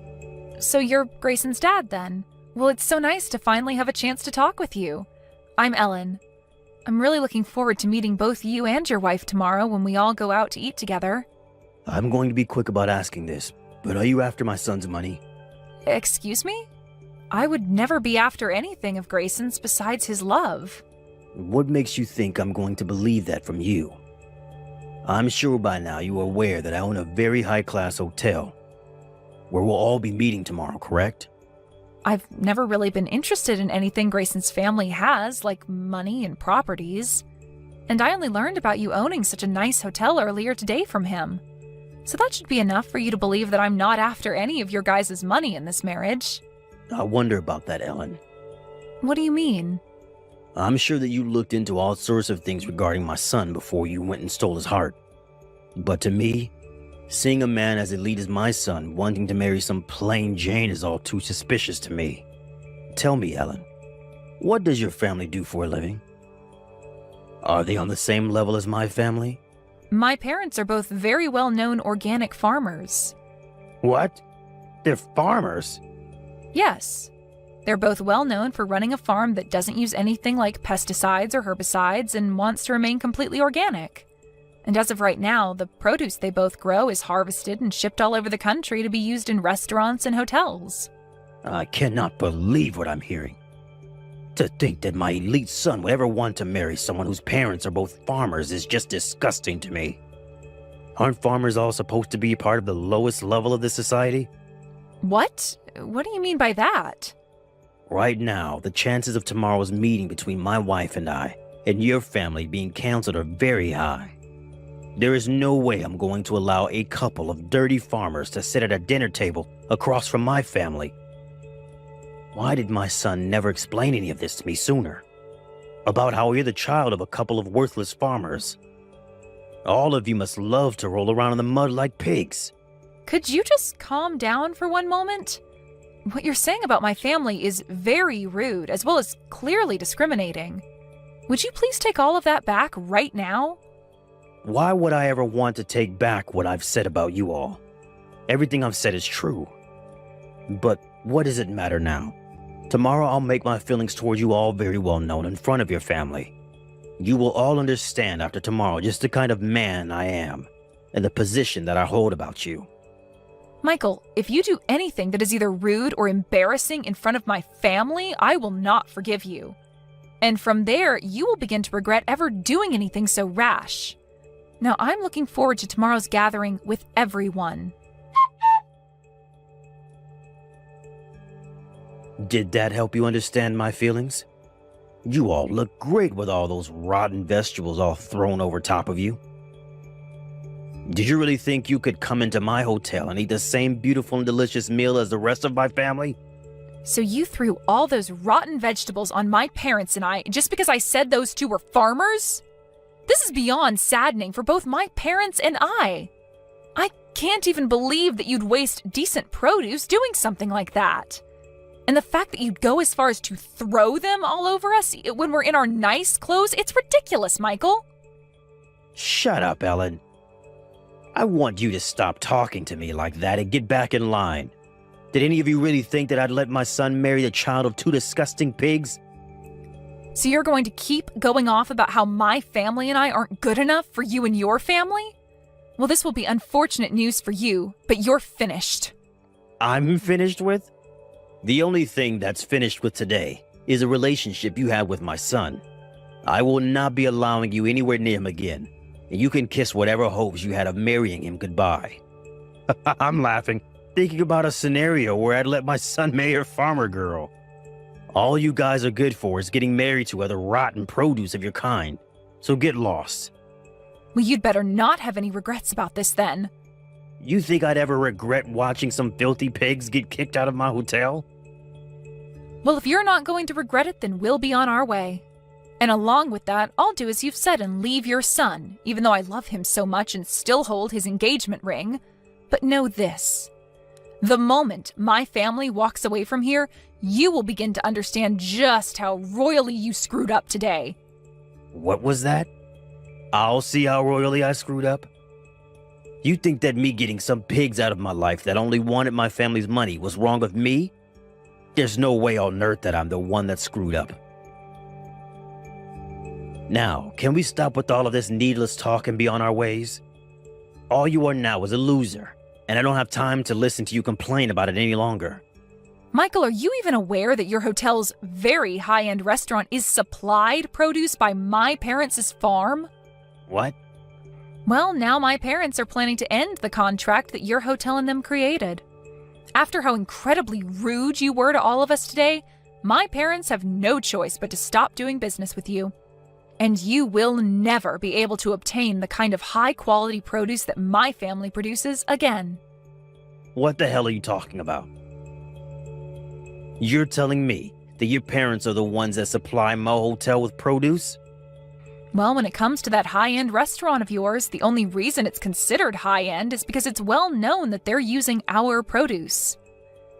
So you're Grayson's dad, then? Well, it's so nice to finally have a chance to talk with you. I'm Ellen. I'm really looking forward to meeting both you and your wife tomorrow when we all go out to eat together. I'm going to be quick about asking this, but are you after my son's money? Excuse me? I would never be after anything of Grayson's besides his love. What makes you think I'm going to believe that from you? I'm sure by now you are aware that I own a very high-class hotel, where we'll all be meeting tomorrow, correct? I've never really been interested in anything Grayson's family has, like money and properties. And I only learned about you owning such a nice hotel earlier today from him. So that should be enough for you to believe that I'm not after any of your guys' money in this marriage. I wonder about that, Ellen. What do you mean? I'm sure that you looked into all sorts of things regarding my son before you went and stole his heart. But to me, seeing a man as elite as my son wanting to marry some plain Jane is all too suspicious to me. Tell me, Ellen, what does your family do for a living? Are they on the same level as my family? My parents are both very well-known organic farmers. What? They're farmers? Yes. They're both well-known for running a farm that doesn't use anything like pesticides or herbicides and wants to remain completely organic. And as of right now, the produce they both grow is harvested and shipped all over the country to be used in restaurants and hotels. I cannot believe what I'm hearing. To think that my elite son would ever want to marry someone whose parents are both farmers is just disgusting to me. Aren't farmers all supposed to be part of the lowest level of this society? What? What do you mean by that? Right now, the chances of tomorrow's meeting between my wife and I and your family being canceled are very high. There is no way I'm going to allow a couple of dirty farmers to sit at a dinner table across from my family. Why did my son never explain any of this to me sooner? About how you're the child of a couple of worthless farmers. All of you must love to roll around in the mud like pigs. Could you just calm down for one moment? What you're saying about my family is very rude, as well as clearly discriminating. Would you please take all of that back right now? Why would I ever want to take back what I've said about you all? Everything I've said is true. But what does it matter now? Tomorrow I'll make my feelings toward you all very well known in front of your family. You will all understand after tomorrow just the kind of man I am and the position that I hold about you. Michael, if you do anything that is either rude or embarrassing in front of my family, I will not forgive you. And from there, you will begin to regret ever doing anything so rash. Now, I'm looking forward to tomorrow's gathering with everyone. Did that help you understand my feelings? You all look great with all those rotten vegetables all thrown over top of you. Did you really think you could come into my hotel and eat the same beautiful and delicious meal as the rest of my family? So you threw all those rotten vegetables on my parents and I just because I said those two were farmers? This is beyond saddening for both my parents and I. I can't even believe that you'd waste decent produce doing something like that. And the fact that you'd go as far as to throw them all over us when we're in our nice clothes, it's ridiculous, Michael. Shut up, Ellen. I want you to stop talking to me like that and get back in line. Did any of you really think that I'd let my son marry the child of two disgusting pigs? So you're going to keep going off about how my family and I aren't good enough for you and your family? Well, this will be unfortunate news for you, but you're finished. I'm finished with? The only thing that's finished with today is a relationship you have with my son. I will not be allowing you anywhere near him again, and you can kiss whatever hopes you had of marrying him goodbye. I'm laughing, thinking about a scenario where I'd let my son marry a farmer girl. All you guys are good for is getting married to other rotten produce of your kind, so get lost. Well, you'd better not have any regrets about this then. You think I'd ever regret watching some filthy pigs get kicked out of my hotel? Well, if you're not going to regret it, then we'll be on our way. And along with that, I'll do as you've said and leave your son, even though I love him so much and still hold his engagement ring. But know this. The moment my family walks away from here, you will begin to understand just how royally you screwed up today. What was that? I'll see how royally I screwed up? You think that me getting some pigs out of my life that only wanted my family's money was wrong of me? There's no way on earth that I'm the one that screwed up. Now, can we stop with all of this needless talk and be on our ways? All you are now is a loser, and I don't have time to listen to you complain about it any longer. Michael, are you even aware that your hotel's very high-end restaurant is supplied produce by my parents' farm? What? Well, now my parents are planning to end the contract that your hotel and them created. After how incredibly rude you were to all of us today, my parents have no choice but to stop doing business with you. And you will never be able to obtain the kind of high-quality produce that my family produces again. What the hell are you talking about? You're telling me that your parents are the ones that supply my hotel with produce? Well, when it comes to that high-end restaurant of yours, the only reason it's considered high-end is because it's well known that they're using our produce.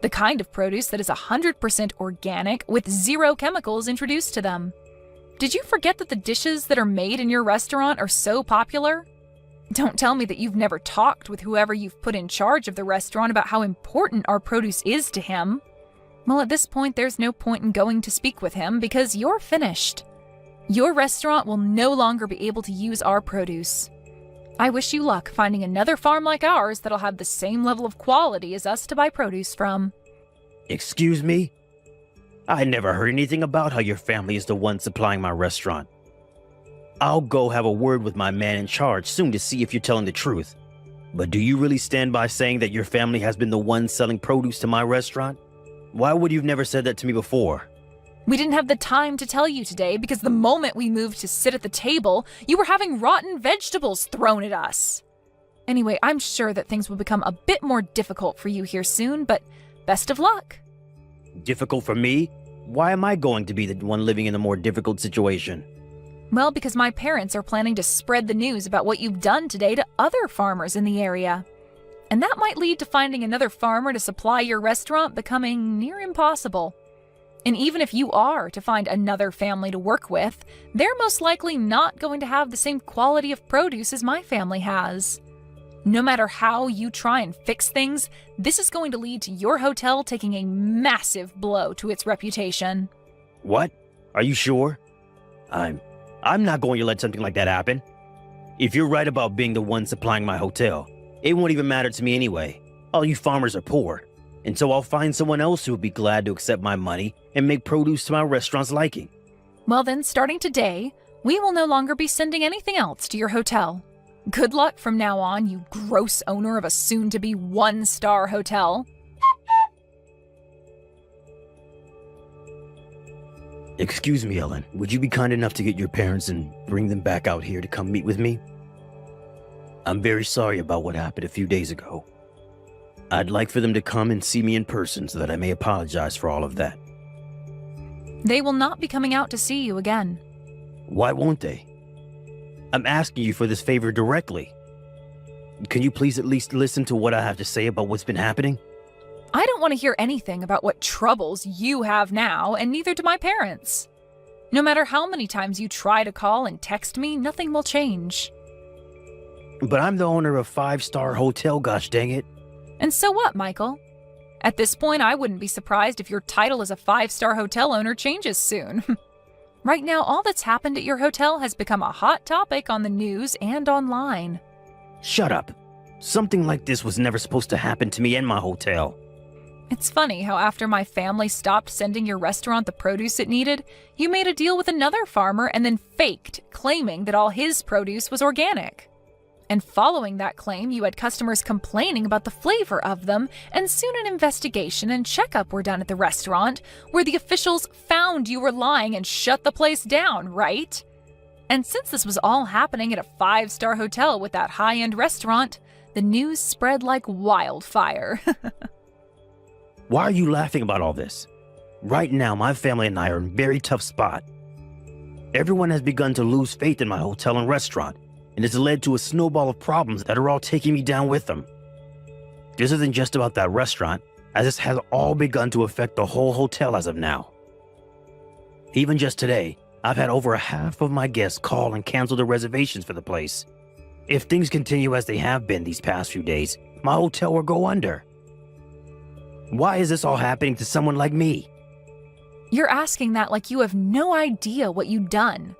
The kind of produce that is 100% organic with 0 chemicals introduced to them. Did you forget that the dishes that are made in your restaurant are so popular? Don't tell me that you've never talked with whoever you've put in charge of the restaurant about how important our produce is to him. Well, at this point, there's no point in going to speak with him because you're finished. Your restaurant will no longer be able to use our produce. I wish you luck finding another farm like ours that'll have the same level of quality as us to buy produce from. Excuse me? I never heard anything about how your family is the one supplying my restaurant. I'll go have a word with my man in charge soon to see if you're telling the truth. But do you really stand by saying that your family has been the one selling produce to my restaurant? Why would you have never said that to me before? We didn't have the time to tell you today because the moment we moved to sit at the table, you were having rotten vegetables thrown at us. Anyway, I'm sure that things will become a bit more difficult for you here soon, but best of luck. Difficult for me? Why am I going to be the one living in a more difficult situation? Well, because my parents are planning to spread the news about what you've done today to other farmers in the area. And that might lead to finding another farmer to supply your restaurant becoming near impossible. And even if you are to find another family to work with, they're most likely not going to have the same quality of produce as my family has. No matter how you try and fix things, this is going to lead to your hotel taking a massive blow to its reputation. What? Are you sure? I'm not going to let something like that happen. If you're right about being the one supplying my hotel, it won't even matter to me anyway. All you farmers are poor. And so I'll find someone else who would be glad to accept my money and make produce to my restaurant's liking. Well then, starting today, we will no longer be sending anything else to your hotel. Good luck from now on, you gross owner of a soon-to-be one-star hotel. Excuse me, Ellen. Would you be kind enough to get your parents and bring them back out here to come meet with me? I'm very sorry about what happened a few days ago. I'd like for them to come and see me in person so that I may apologize for all of that. They will not be coming out to see you again. Why won't they? I'm asking you for this favor directly. Can you please at least listen to what I have to say about what's been happening? I don't want to hear anything about what troubles you have now, and neither do my parents. No matter how many times you try to call and text me, nothing will change. But I'm the owner of a 5-star hotel, gosh dang it. And so what, Michael? At this point, I wouldn't be surprised if your title as a 5-star hotel owner changes soon. Right now, all that's happened at your hotel has become a hot topic on the news and online. Shut up. Something like this was never supposed to happen to me and my hotel. It's funny how after my family stopped sending your restaurant the produce it needed, you made a deal with another farmer and then faked, claiming that all his produce was organic. And following that claim, you had customers complaining about the flavor of them, and soon an investigation and checkup were done at the restaurant, where the officials found you were lying and shut the place down, right? And since this was all happening at a 5-star hotel with that high-end restaurant, the news spread like wildfire. Why are you laughing about all this? Right now, my family and I are in a very tough spot. Everyone has begun to lose faith in my hotel and restaurant, and it's led to a snowball of problems that are all taking me down with them. This isn't just about that restaurant, as this has all begun to affect the whole hotel as of now. Even just today, I've had over half of my guests call and cancel their reservations for the place. If things continue as they have been these past few days, my hotel will go under. Why is this all happening to someone like me? You're asking that like you have no idea what you've done.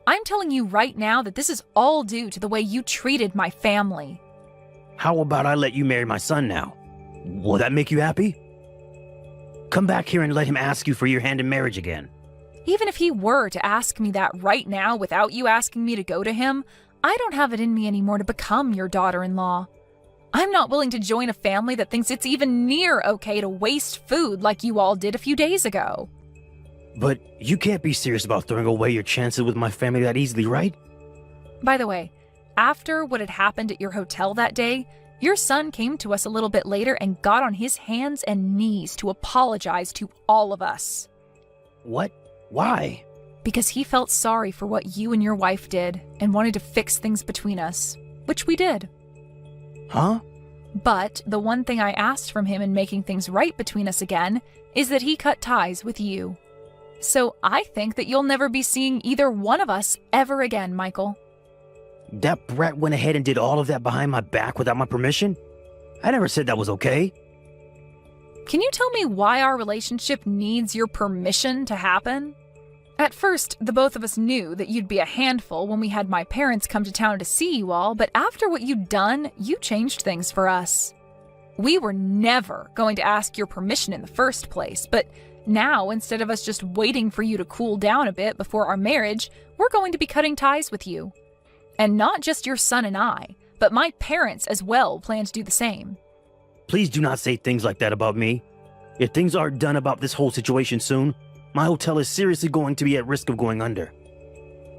I'm telling you right now that this is all due to the way you treated my family. How about I let you marry my son now? Will that make you happy? Come back here and let him ask you for your hand in marriage again. Even if he were to ask me that right now without you asking me to go to him, I don't have it in me anymore to become your daughter-in-law. I'm not willing to join a family that thinks it's even near okay to waste food like you all did a few days ago. But you can't be serious about throwing away your chances with my family that easily, right? By the way, after what had happened at your hotel that day, your son came to us a little bit later and got on his hands and knees to apologize to all of us. What? Why? Because he felt sorry for what you and your wife did and wanted to fix things between us, which we did. Huh? But the one thing I asked from him in making things right between us again is that he cut ties with you. So I think that you'll never be seeing either one of us ever again, Michael. That brat went ahead and did all of that behind my back without my permission? I never said that was okay. Can you tell me why our relationship needs your permission to happen? At first, the both of us knew that you'd be a handful when we had my parents come to town to see you all, but after what you'd done, you changed things for us. We were never going to ask your permission in the first place, but now, instead of us just waiting for you to cool down a bit before our marriage, we're going to be cutting ties with you. And not just your son and I, but my parents as well plan to do the same. Please do not say things like that about me. If things aren't done about this whole situation soon, my hotel is seriously going to be at risk of going under.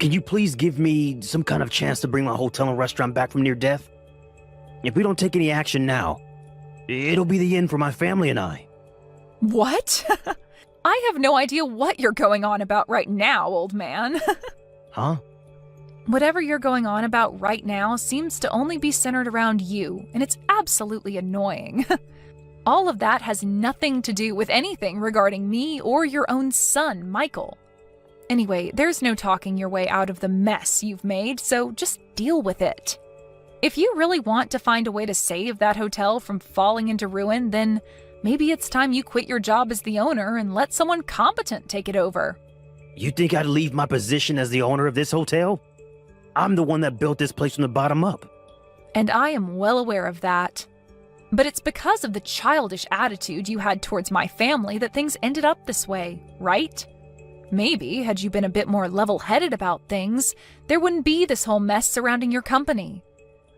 Can you please give me some kind of chance to bring my hotel and restaurant back from near death? If we don't take any action now, it'll be the end for my family and I. What? I have no idea what you're going on about right now, old man. Huh? Whatever you're going on about right now seems to only be centered around you, and it's absolutely annoying. All of that has nothing to do with anything regarding me or your own son, Michael. Anyway, there's no talking your way out of the mess you've made, so just deal with it. If you really want to find a way to save that hotel from falling into ruin, then maybe it's time you quit your job as the owner and let someone competent take it over. You think I'd leave my position as the owner of this hotel? I'm the one that built this place from the bottom up. And I am well aware of that. But it's because of the childish attitude you had towards my family that things ended up this way, right? Maybe, had you been a bit more level-headed about things, there wouldn't be this whole mess surrounding your company.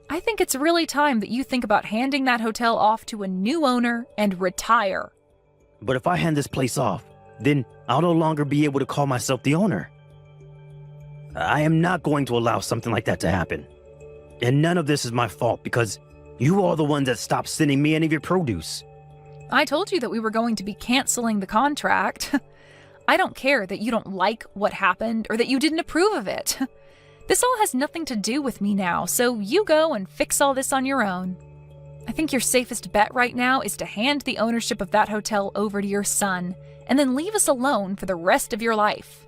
I think it's really time that you think about handing that hotel off to a new owner and retire. But if I hand this place off, then I'll no longer be able to call myself the owner. I am not going to allow something like that to happen. And none of this is my fault because you are the ones that stopped sending me any of your produce. I told you that we were going to be canceling the contract. I don't care that you don't like what happened or that you didn't approve of it. This all has nothing to do with me now, so you go and fix all this on your own. I think your safest bet right now is to hand the ownership of that hotel over to your son, and then leave us alone for the rest of your life.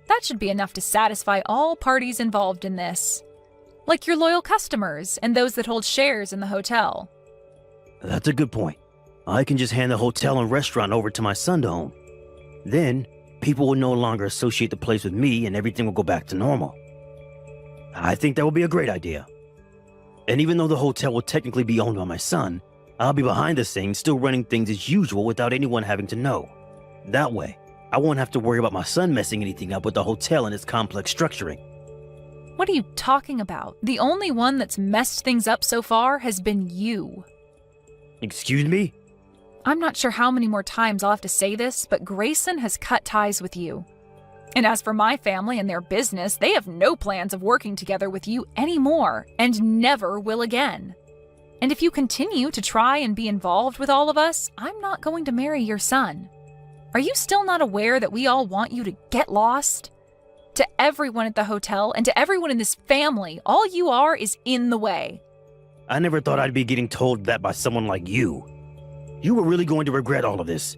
That should be enough to satisfy all parties involved in this. Like your loyal customers and those that hold shares in the hotel. That's a good point. I can just hand the hotel and restaurant over to my son to own. Then, people will no longer associate the place with me and everything will go back to normal. I think that would be a great idea. And even though the hotel will technically be owned by my son, I'll be behind the scenes still running things as usual without anyone having to know. That way, I won't have to worry about my son messing anything up with the hotel and its complex structuring. What are you talking about? The only one that's messed things up so far has been you. Excuse me? I'm not sure how many more times I'll have to say this, but Grayson has cut ties with you. And as for my family and their business, they have no plans of working together with you anymore, and never will again. And if you continue to try and be involved with all of us, I'm not going to marry your son. Are you still not aware that we all want you to get lost? To everyone at the hotel and to everyone in this family, all you are is in the way. I never thought I'd be getting told that by someone like you. You were really going to regret all of this.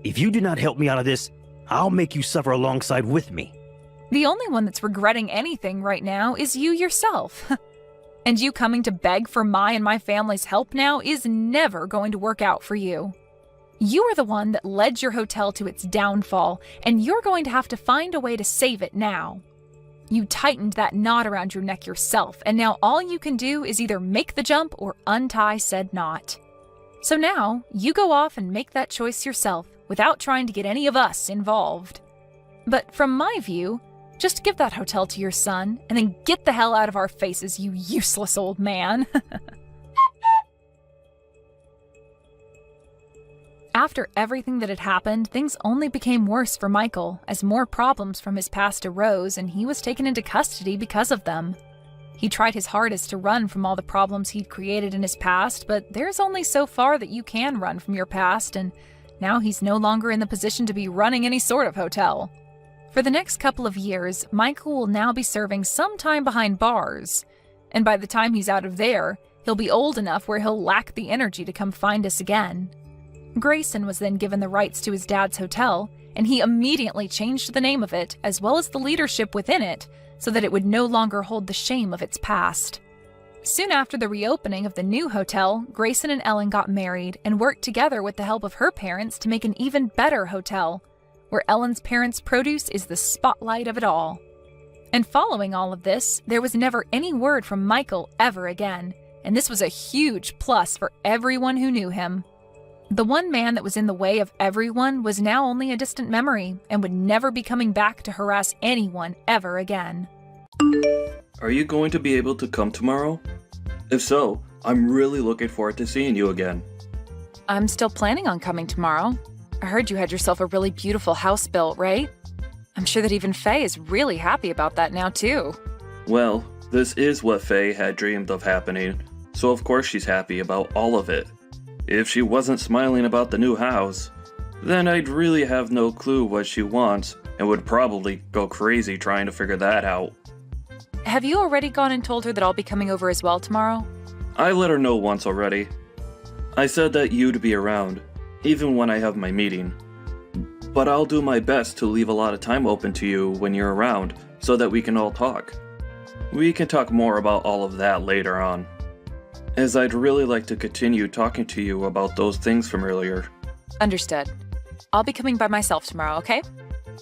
If you do not help me out of this, I'll make you suffer alongside with me. The only one that's regretting anything right now is you yourself. And you coming to beg for my and my family's help now is never going to work out for you. You are the one that led your hotel to its downfall, and you're going to have to find a way to save it now. You tightened that knot around your neck yourself, and now all you can do is either make the jump or untie said knot. So now, you go off and make that choice yourself, without trying to get any of us involved. But from my view, just give that hotel to your son, and then get the hell out of our faces, you useless old man. After everything that had happened, things only became worse for Michael as more problems from his past arose and he was taken into custody because of them. He tried his hardest to run from all the problems he'd created in his past, but there's only so far that you can run from your past, and now he's no longer in the position to be running any sort of hotel. For the next couple of years, Michael will now be serving some time behind bars, and by the time he's out of there, he'll be old enough where he'll lack the energy to come find us again. Grayson was then given the rights to his dad's hotel, and he immediately changed the name of it, as well as the leadership within it, so that it would no longer hold the shame of its past. Soon after the reopening of the new hotel, Grayson and Ellen got married and worked together with the help of her parents to make an even better hotel, where Ellen's parents' produce is the spotlight of it all. And following all of this, there was never any word from Michael ever again, and this was a huge plus for everyone who knew him. The one man that was in the way of everyone was now only a distant memory and would never be coming back to harass anyone ever again. Are you going to be able to come tomorrow? If so, I'm really looking forward to seeing you again. I'm still planning on coming tomorrow. I heard you had yourself a really beautiful house built, right? I'm sure that even Faye is really happy about that now, too. Well, this is what Faye had dreamed of happening, so of course she's happy about all of it. If she wasn't smiling about the new house, then I'd really have no clue what she wants and would probably go crazy trying to figure that out. Have you already gone and told her that I'll be coming over as well tomorrow? I let her know once already. I said that you'd be around, even when I have my meeting. But I'll do my best to leave a lot of time open to you when you're around so that we can all talk. We can talk more about all of that later on, as I'd really like to continue talking to you about those things from earlier. Understood. I'll be coming by myself tomorrow, okay?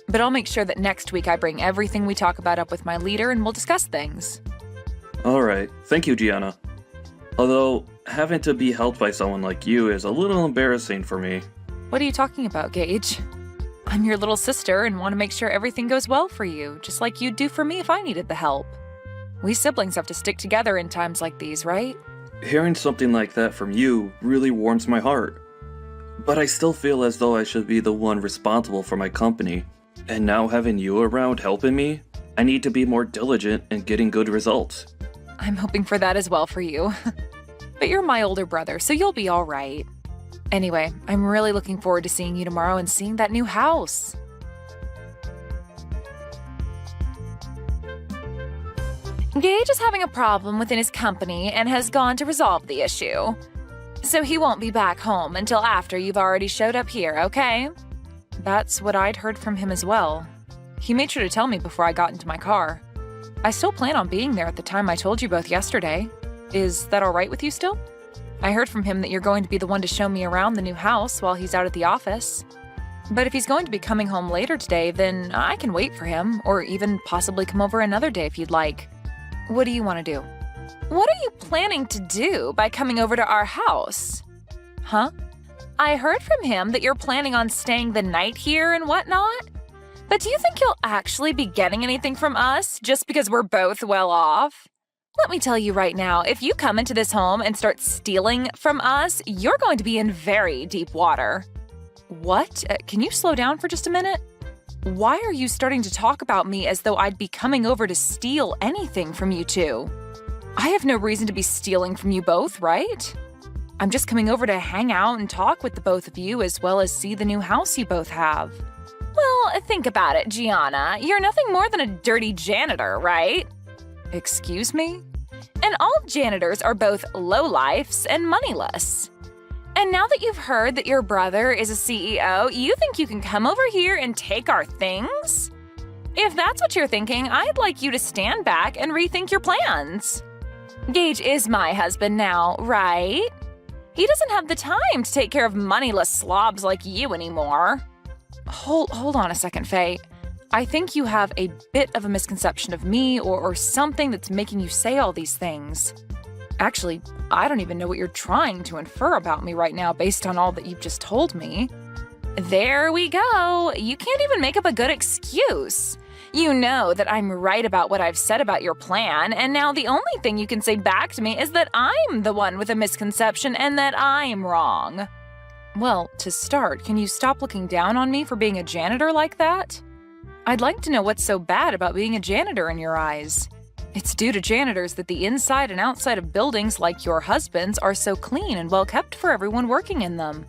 But I'll make sure that next week I bring everything we talk about up with my leader and we'll discuss things. Alright, thank you, Gianna. Although, having to be helped by someone like you is a little embarrassing for me. What are you talking about, Gage? I'm your little sister and want to make sure everything goes well for you, just like you'd do for me if I needed the help. We siblings have to stick together in times like these, right? Hearing something like that from you really warms my heart. But I still feel as though I should be the one responsible for my company. And now having you around helping me, I need to be more diligent in getting good results. I'm hoping for that as well for you. But you're my older brother, so you'll be all right. Anyway, I'm really looking forward to seeing you tomorrow and seeing that new house. Gage is having a problem within his company and has gone to resolve the issue. So he won't be back home until after you've already showed up here, okay? That's what I'd heard from him as well. He made sure to tell me before I got into my car. I still plan on being there at the time I told you both yesterday. Is that all right with you still? I heard from him that you're going to be the one to show me around the new house while he's out at the office. But if he's going to be coming home later today, then I can wait for him, or even possibly come over another day if you'd like. What do you want to do? What are you planning to do by coming over to our house? Huh? I heard from him that you're planning on staying the night here and whatnot. But do you think you'll actually be getting anything from us just because we're both well off? Let me tell you right now, if you come into this home and start stealing from us, you're going to be in very deep water. What? Can you slow down for just a minute? Why are you starting to talk about me as though I'd be coming over to steal anything from you two? I have no reason to be stealing from you both, right? I'm just coming over to hang out and talk with the both of you as well as see the new house you both have. Well, think about it, Gianna. You're nothing more than a dirty janitor, right? Excuse me? And all janitors are both lowlifes and moneyless. And now that you've heard that your brother is a CEO, you think you can come over here and take our things? If that's what you're thinking, I'd like you to stand back and rethink your plans. Gage is my husband now, right? He doesn't have the time to take care of moneyless slobs like you anymore. Hold on a second, Faye. I think you have a bit of a misconception of me or something that's making you say all these things. Actually, I don't even know what you're trying to infer about me right now based on all that you've just told me. There we go. You can't even make up a good excuse. You know that I'm right about what I've said about your plan, and now the only thing you can say back to me is that I'm the one with a misconception and that I'm wrong. Well, to start, can you stop looking down on me for being a janitor like that? I'd like to know what's so bad about being a janitor in your eyes. It's due to janitors that the inside and outside of buildings like your husband's are so clean and well kept for everyone working in them.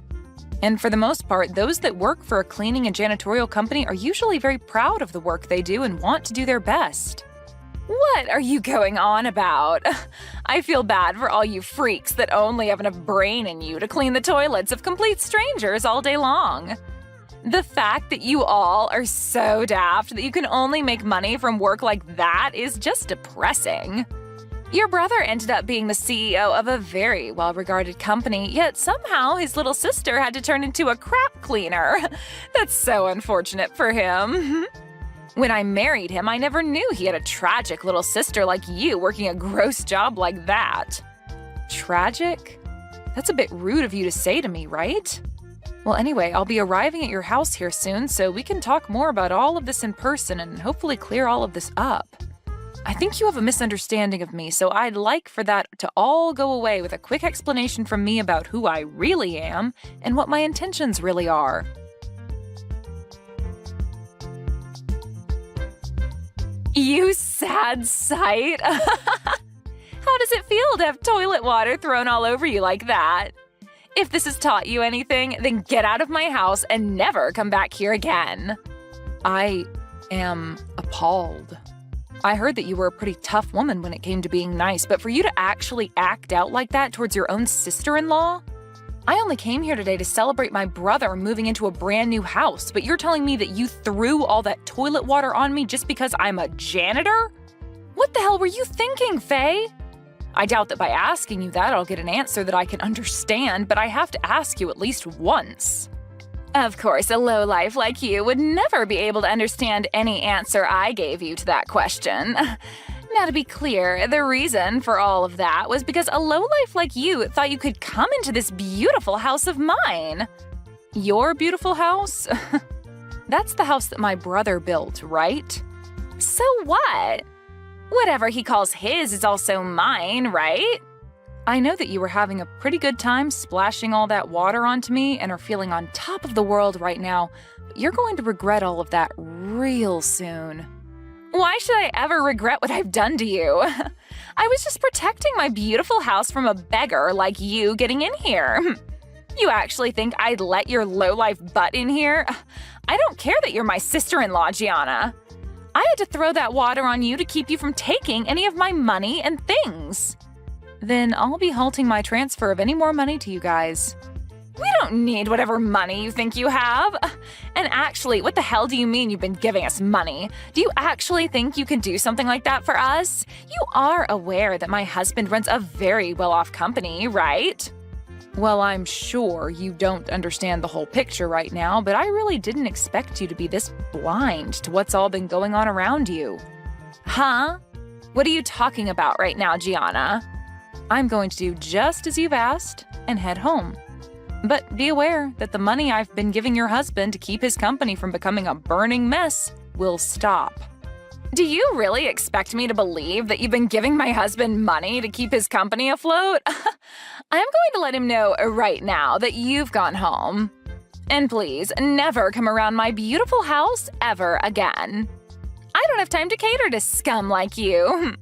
And for the most part, those that work for a cleaning and janitorial company are usually very proud of the work they do and want to do their best. What are you going on about? I feel bad for all you freaks that only have enough brain in you to clean the toilets of complete strangers all day long. The fact that you all are so daft that you can only make money from work like that is just depressing. Your brother ended up being the CEO of a very well-regarded company, yet somehow his little sister had to turn into a crap cleaner. That's so unfortunate for him. When I married him, I never knew he had a tragic little sister like you working a gross job like that. Tragic? That's a bit rude of you to say to me, right? Well, anyway, I'll be arriving at your house here soon, so we can talk more about all of this in person and hopefully clear all of this up. I think you have a misunderstanding of me, so I'd like for that to all go away with a quick explanation from me about who I really am and what my intentions really are. You sad sight! How does it feel to have toilet water thrown all over you like that? If this has taught you anything, then get out of my house and never come back here again. I am appalled. I heard that you were a pretty tough woman when it came to being nice, but for you to actually act out like that towards your own sister-in-law? I only came here today to celebrate my brother moving into a brand new house, but you're telling me that you threw all that toilet water on me just because I'm a janitor? What the hell were you thinking, Faye? I doubt that by asking you that I'll get an answer that I can understand, but I have to ask you at least once. Of course, a lowlife like you would never be able to understand any answer I gave you to that question. Now, to be clear, the reason for all of that was because a lowlife like you thought you could come into this beautiful house of mine. Your beautiful house? That's the house that my brother built, right? So what? Whatever he calls his is also mine, right? I know that you were having a pretty good time splashing all that water onto me and are feeling on top of the world right now, but you're going to regret all of that real soon. Why should I ever regret what I've done to you? I was just protecting my beautiful house from a beggar like you getting in here. You actually think I'd let your lowlife butt in here? I don't care that you're my sister-in-law, Gianna. I had to throw that water on you to keep you from taking any of my money and things. Then I'll be halting my transfer of any more money to you guys. We don't need whatever money you think you have. And actually, what the hell do you mean you've been giving us money? Do you actually think you can do something like that for us? You are aware that my husband runs a very well-off company, right? Well, I'm sure you don't understand the whole picture right now, but I really didn't expect you to be this blind to what's all been going on around you. Huh? What are you talking about right now, Gianna? I'm going to do just as you've asked and head home. But be aware that the money I've been giving your husband to keep his company from becoming a burning mess will stop. Do you really expect me to believe that you've been giving my husband money to keep his company afloat? I'm going to let him know right now that you've gone home. And please, never come around my beautiful house ever again. I don't have time to cater to scum like you.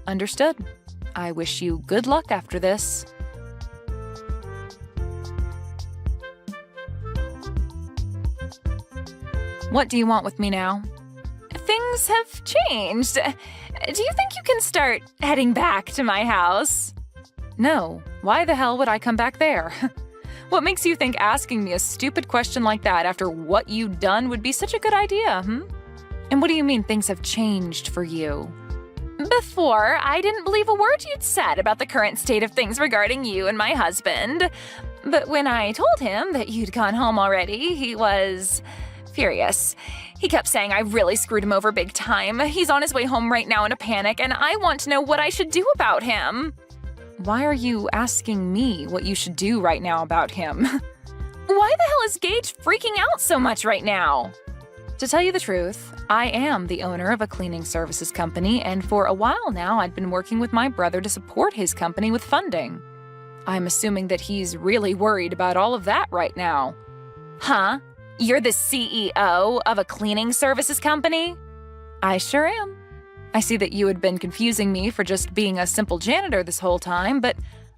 Understood. I wish you good luck after this. What do you want with me now? Things have changed. Do you think you can start heading back to my house? No. Why the hell would I come back there? What makes you think asking me a stupid question like that after what you've done would be such a good idea, And what do you mean things have changed for you? Before, I didn't believe a word you'd said about the current state of things regarding you and my husband. But when I told him that you'd gone home already, he was furious. He kept saying I really screwed him over big time. He's on his way home right now in a panic, and I want to know what I should do about him. Why are you asking me what you should do right now about him? Why the hell is Gage freaking out so much right now? To tell you the truth, I am the owner of a cleaning services company, and for a while now I'd been working with my brother to support his company with funding. I'm assuming that he's really worried about all of that right now. Huh? You're the CEO of a cleaning services company? I sure am. I see that you had been confusing me for just being a simple janitor this whole time, but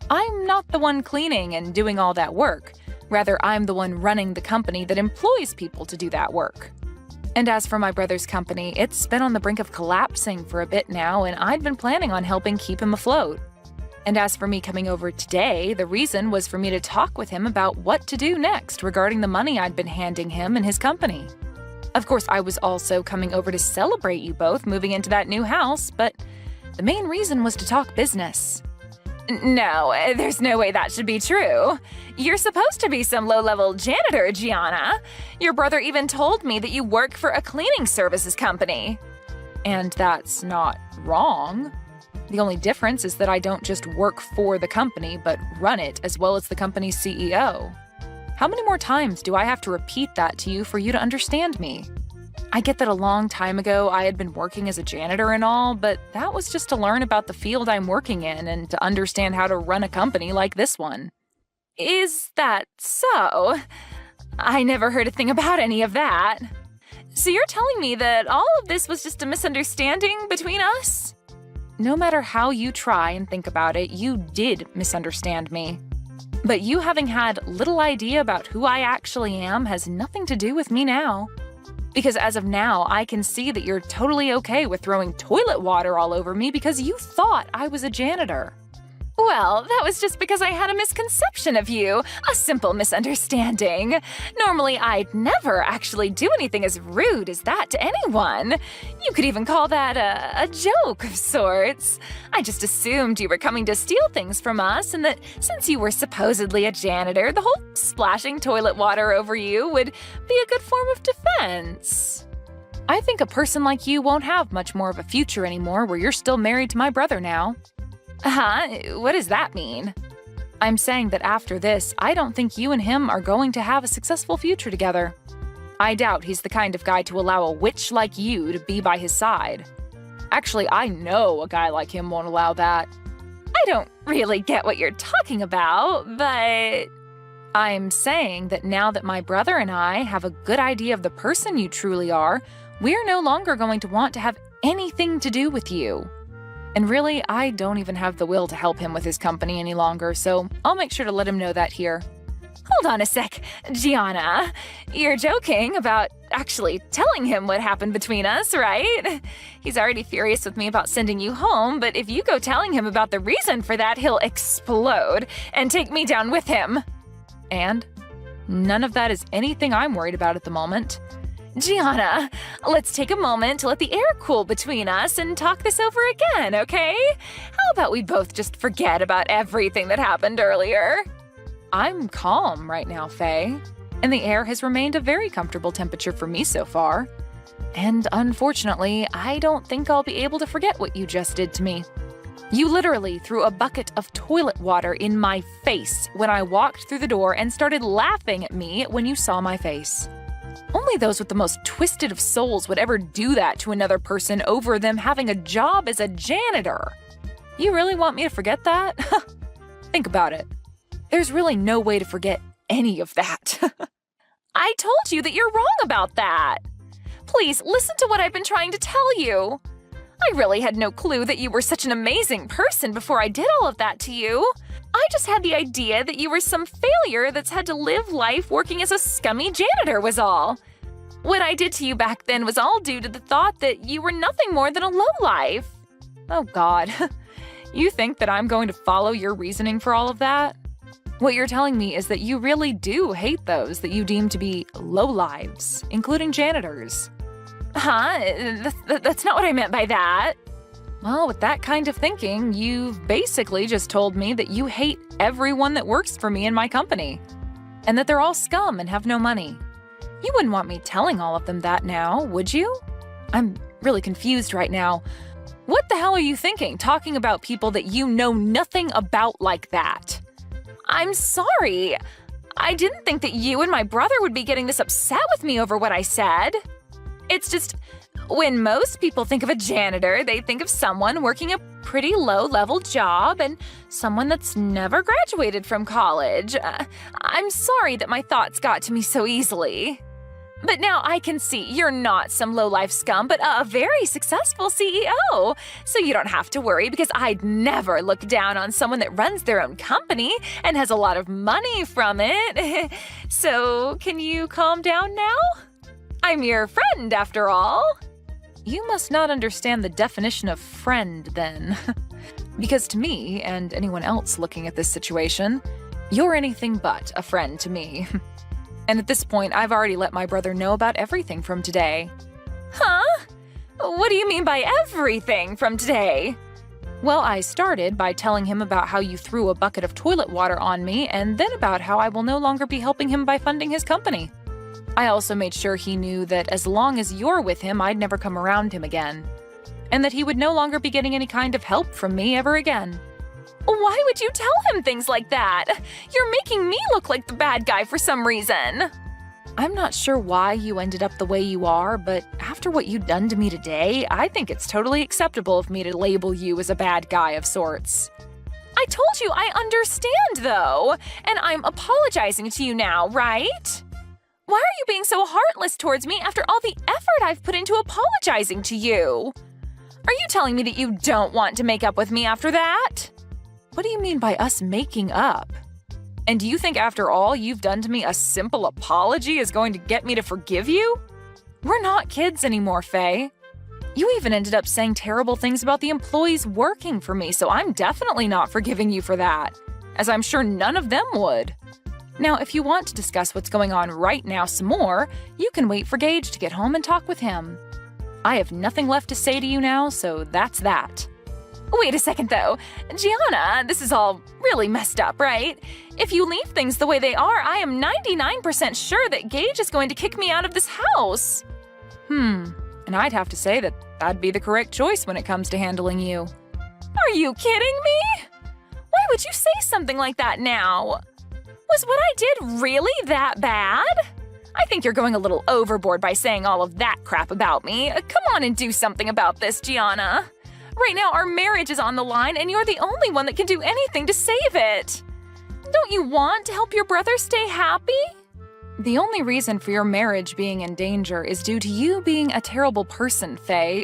I'm not the one cleaning and doing all that work. Rather, I'm the one running the company that employs people to do that work. And as for my brother's company, it's been on the brink of collapsing for a bit now, and I'd been planning on helping keep him afloat. And as for me coming over today, the reason was for me to talk with him about what to do next regarding the money I'd been handing him and his company. Of course, I was also coming over to celebrate you both moving into that new house, but the main reason was to talk business. No, there's no way that should be true. You're supposed to be some low-level janitor, Gianna. Your brother even told me that you work for a cleaning services company. And that's not wrong. The only difference is that I don't just work for the company, but run it as well as the company's CEO. How many more times do I have to repeat that to you for you to understand me? I get that a long time ago I had been working as a janitor and all, but that was just to learn about the field I'm working in and to understand how to run a company like this one. Is that so? I never heard a thing about any of that. So you're telling me that all of this was just a misunderstanding between us? No matter how you try and think about it, you did misunderstand me. But you having had little idea about who I actually am has nothing to do with me now. Because as of now, I can see that you're totally okay with throwing toilet water all over me because you thought I was a janitor. Well, that was just because I had a misconception of you, a simple misunderstanding. Normally, I'd never actually do anything as rude as that to anyone. You could even call that a joke of sorts. I just assumed you were coming to steal things from us and that since you were supposedly a janitor, the whole splashing toilet water over you would be a good form of defense. I think a person like you won't have much more of a future anymore where you're still married to my brother now. Huh? What does that mean? I'm saying that after this, I don't think you and him are going to have a successful future together. I doubt he's the kind of guy to allow a witch like you to be by his side. Actually, I know a guy like him won't allow that. I don't really get what you're talking about, but I'm saying that now that my brother and I have a good idea of the person you truly are, we're no longer going to want to have anything to do with you. And really, I don't even have the will to help him with his company any longer, so I'll make sure to let him know that here. Hold on a sec, Gianna. You're joking about actually telling him what happened between us, right? He's already furious with me about sending you home, but if you go telling him about the reason for that, he'll explode and take me down with him. And none of that is anything I'm worried about at the moment. Gianna, let's take a moment to let the air cool between us and talk this over again, okay? How about we both just forget about everything that happened earlier? I'm calm right now, Faye, and the air has remained a very comfortable temperature for me so far. And unfortunately, I don't think I'll be able to forget what you just did to me. You literally threw a bucket of toilet water in my face when I walked through the door and started laughing at me when you saw my face. Only those with the most twisted of souls would ever do that to another person over them having a job as a janitor. You really want me to forget that? Think about it. There's really no way to forget any of that. I told you that you're wrong about that. Please listen to what I've been trying to tell you. I really had no clue that you were such an amazing person before I did all of that to you. I just had the idea that you were some failure that's had to live life working as a scummy janitor was all. What I did to you back then was all due to the thought that you were nothing more than a lowlife. Oh God, you think that I'm going to follow your reasoning for all of that? What you're telling me is that you really do hate those that you deem to be lowlives, including janitors. Huh? That's not what I meant by that. Well, with that kind of thinking, you've basically just told me that you hate everyone that works for me in my company, and that they're all scum and have no money. You wouldn't want me telling all of them that now, would you? I'm really confused right now. What the hell are you thinking, talking about people that you know nothing about like that? I'm sorry. I didn't think that you and my brother would be getting this upset with me over what I said. It's just, When most people think of a janitor, they think of someone working a pretty low-level job and someone that's never graduated from college. I'm sorry that my thoughts got to me so easily. But now I can see you're not some low-life scum, but a very successful CEO. So you don't have to worry because I'd never look down on someone that runs their own company and has a lot of money from it. So can you calm down now? I'm your friend, after all. You must not understand the definition of friend, then. Because to me, and anyone else looking at this situation, you're anything but a friend to me. And at this point, I've already let my brother know about everything from today. Huh? What do you mean by everything from today? Well, I started by telling him about how you threw a bucket of toilet water on me, and then about how I will no longer be helping him by funding his company. I also made sure he knew that as long as you're with him, I'd never come around him again. And that he would no longer be getting any kind of help from me ever again. Why would you tell him things like that? You're making me look like the bad guy for some reason. I'm not sure why you ended up the way you are, but after what you've done to me today, I think it's totally acceptable of me to label you as a bad guy of sorts. I told you I understand, though, and I'm apologizing to you now, right? Why are you being so heartless towards me after all the effort I've put into apologizing to you? Are you telling me that you don't want to make up with me after that? What do you mean by us making up? And do you think after all you've done to me, a simple apology is going to get me to forgive you? We're not kids anymore, Faye. You even ended up saying terrible things about the employees working for me, so I'm definitely not forgiving you for that, as I'm sure none of them would. Now, if you want to discuss what's going on right now some more, you can wait for Gage to get home and talk with him. I have nothing left to say to you now, so that's that. Wait a second, though. Gianna, this is all really messed up, right? If you leave things the way they are, I am 99% sure that Gage is going to kick me out of this house. And I'd have to say that that'd be the correct choice when it comes to handling you. Are you kidding me? Why would you say something like that now? Was what I did really that bad? I think you're going a little overboard by saying all of that crap about me. Come on and do something about this, Gianna. Right now, our marriage is on the line, and you're the only one that can do anything to save it. Don't you want to help your brother stay happy? The only reason for your marriage being in danger is due to you being a terrible person, Faye.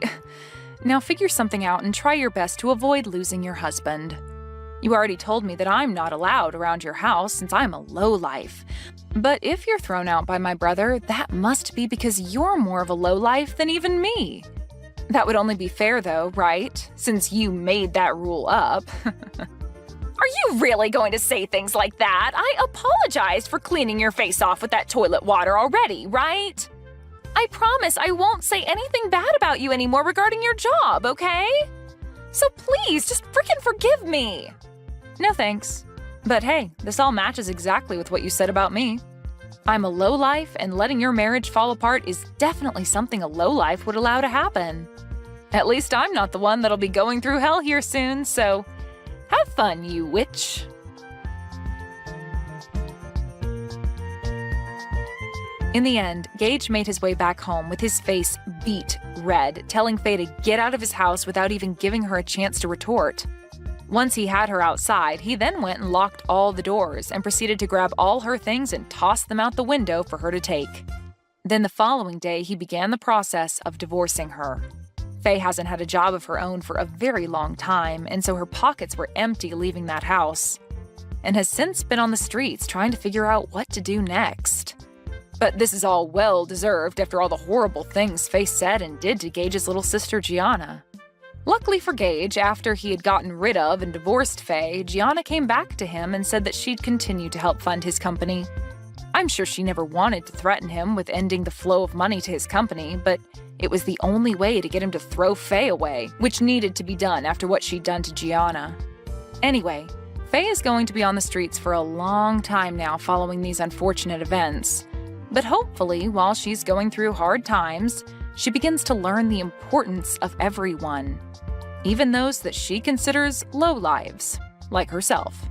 Now figure something out and try your best to avoid losing your husband. You already told me that I'm not allowed around your house since I'm a lowlife. But if you're thrown out by my brother, that must be because you're more of a lowlife than even me. That would only be fair, though, right? Since you made that rule up. Are you really going to say things like that? I apologized for cleaning your face off with that toilet water already, right? I promise I won't say anything bad about you anymore regarding your job, okay? So please, just frickin' forgive me. No thanks. But hey, this all matches exactly with what you said about me. I'm a lowlife, and letting your marriage fall apart is definitely something a lowlife would allow to happen. At least I'm not the one that'll be going through hell here soon, so have fun, you witch. In the end, Gage made his way back home with his face beet red, telling Faye to get out of his house without even giving her a chance to retort. Once he had her outside, he then went and locked all the doors and proceeded to grab all her things and toss them out the window for her to take. Then the following day, he began the process of divorcing her. Faye hasn't had a job of her own for a very long time, and so her pockets were empty leaving that house, and has since been on the streets trying to figure out what to do next. But this is all well-deserved after all the horrible things Faye said and did to Gage's little sister Gianna. Luckily for Gage, after he had gotten rid of and divorced Faye, Gianna came back to him and said that she'd continue to help fund his company. I'm sure she never wanted to threaten him with ending the flow of money to his company, but it was the only way to get him to throw Faye away, which needed to be done after what she'd done to Gianna. Anyway, Faye is going to be on the streets for a long time now following these unfortunate events. But hopefully, while she's going through hard times, she begins to learn the importance of everyone, even those that she considers low lives, like herself.